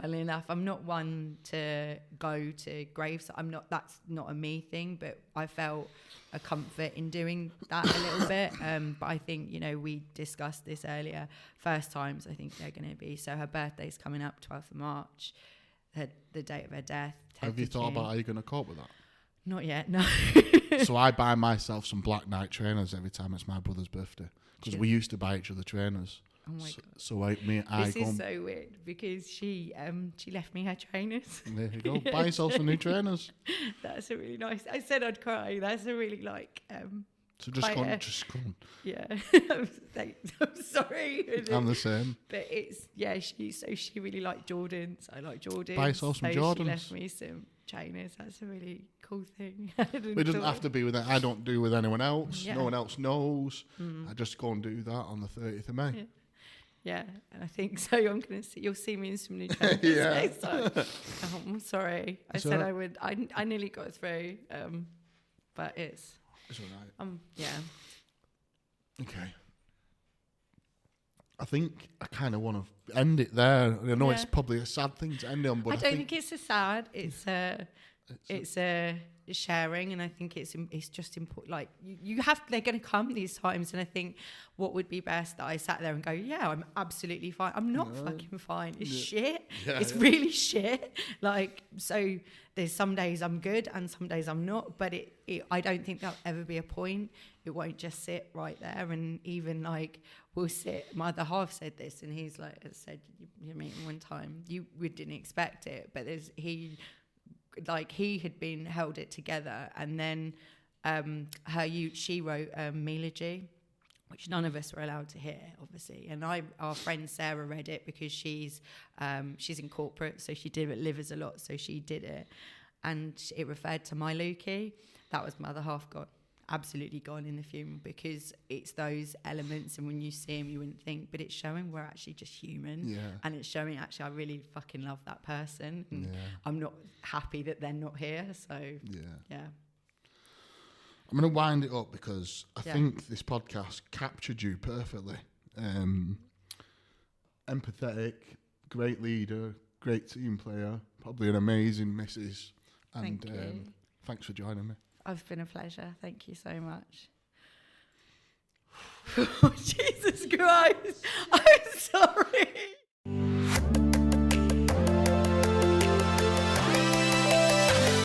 Funnily enough, I'm not one to go to graves. That's not a me thing, but I felt a comfort in doing that a little bit. But I think, we discussed this earlier. First times, I think they're going to be. So her birthday's coming up, 12th of March, the date of her death. Have you thought about how you're going to cope with that? Not yet, no. So I buy myself some black Nike trainers every time it's my brother's birthday, because we used to buy each other trainers. Oh my God. So this is so weird, because she left me her trainers. There you go. Buy yourself some new trainers. That's a really nice. I said I'd cry. That's a really So just go on. Yeah. I'm sorry. I'm the same. But it's she really liked Jordans. I like Jordans. Buy yourself some Jordans. She left me some trainers. That's a really cool whole thing. It doesn't have to be with. I don't do with anyone else. Yeah. No one else knows. I just go and do that on the 30th of May. Yeah, and I think so. You'll see me in some new trainers next time. I'm sorry. I said I would. I nearly got through, but it's all right. Yeah. Okay. I think I kind of want to end it there. I know it's probably a sad thing to end it on, but I don't think it's a sad. It's a sharing, and I think it's just important. Like you have, they're going to come these times, and I think what would be best that I sat there and go, yeah, I'm absolutely fine. I'm not fucking fine. It's shit. It's really shit. Like, so there's some days I'm good and some days I'm not, but I don't think there'll ever be a point. It won't just sit right there. And even like we'll sit, my other half said this, and he's like, said, you mean one time we didn't expect it, but he had been held it together, and then she wrote Melogy, which none of us were allowed to hear, obviously. And our friend Sarah read it because she's in corporate, so she delivers a lot, so she did it, and it referred to my Lukey. That was my other half gone, absolutely gone in the funeral, because it's those elements, and when you see him, you wouldn't think, but it's showing we're actually just human, and it's showing actually I really fucking love that person, and I'm not happy that they're not here. So yeah. I'm going to wind it up because I think this podcast captured you perfectly. Empathetic, great leader, great team player, probably an amazing missus. And Thank you. Thanks for joining me. It's been a pleasure. Thank you so much. Oh, Jesus Christ. I'm sorry.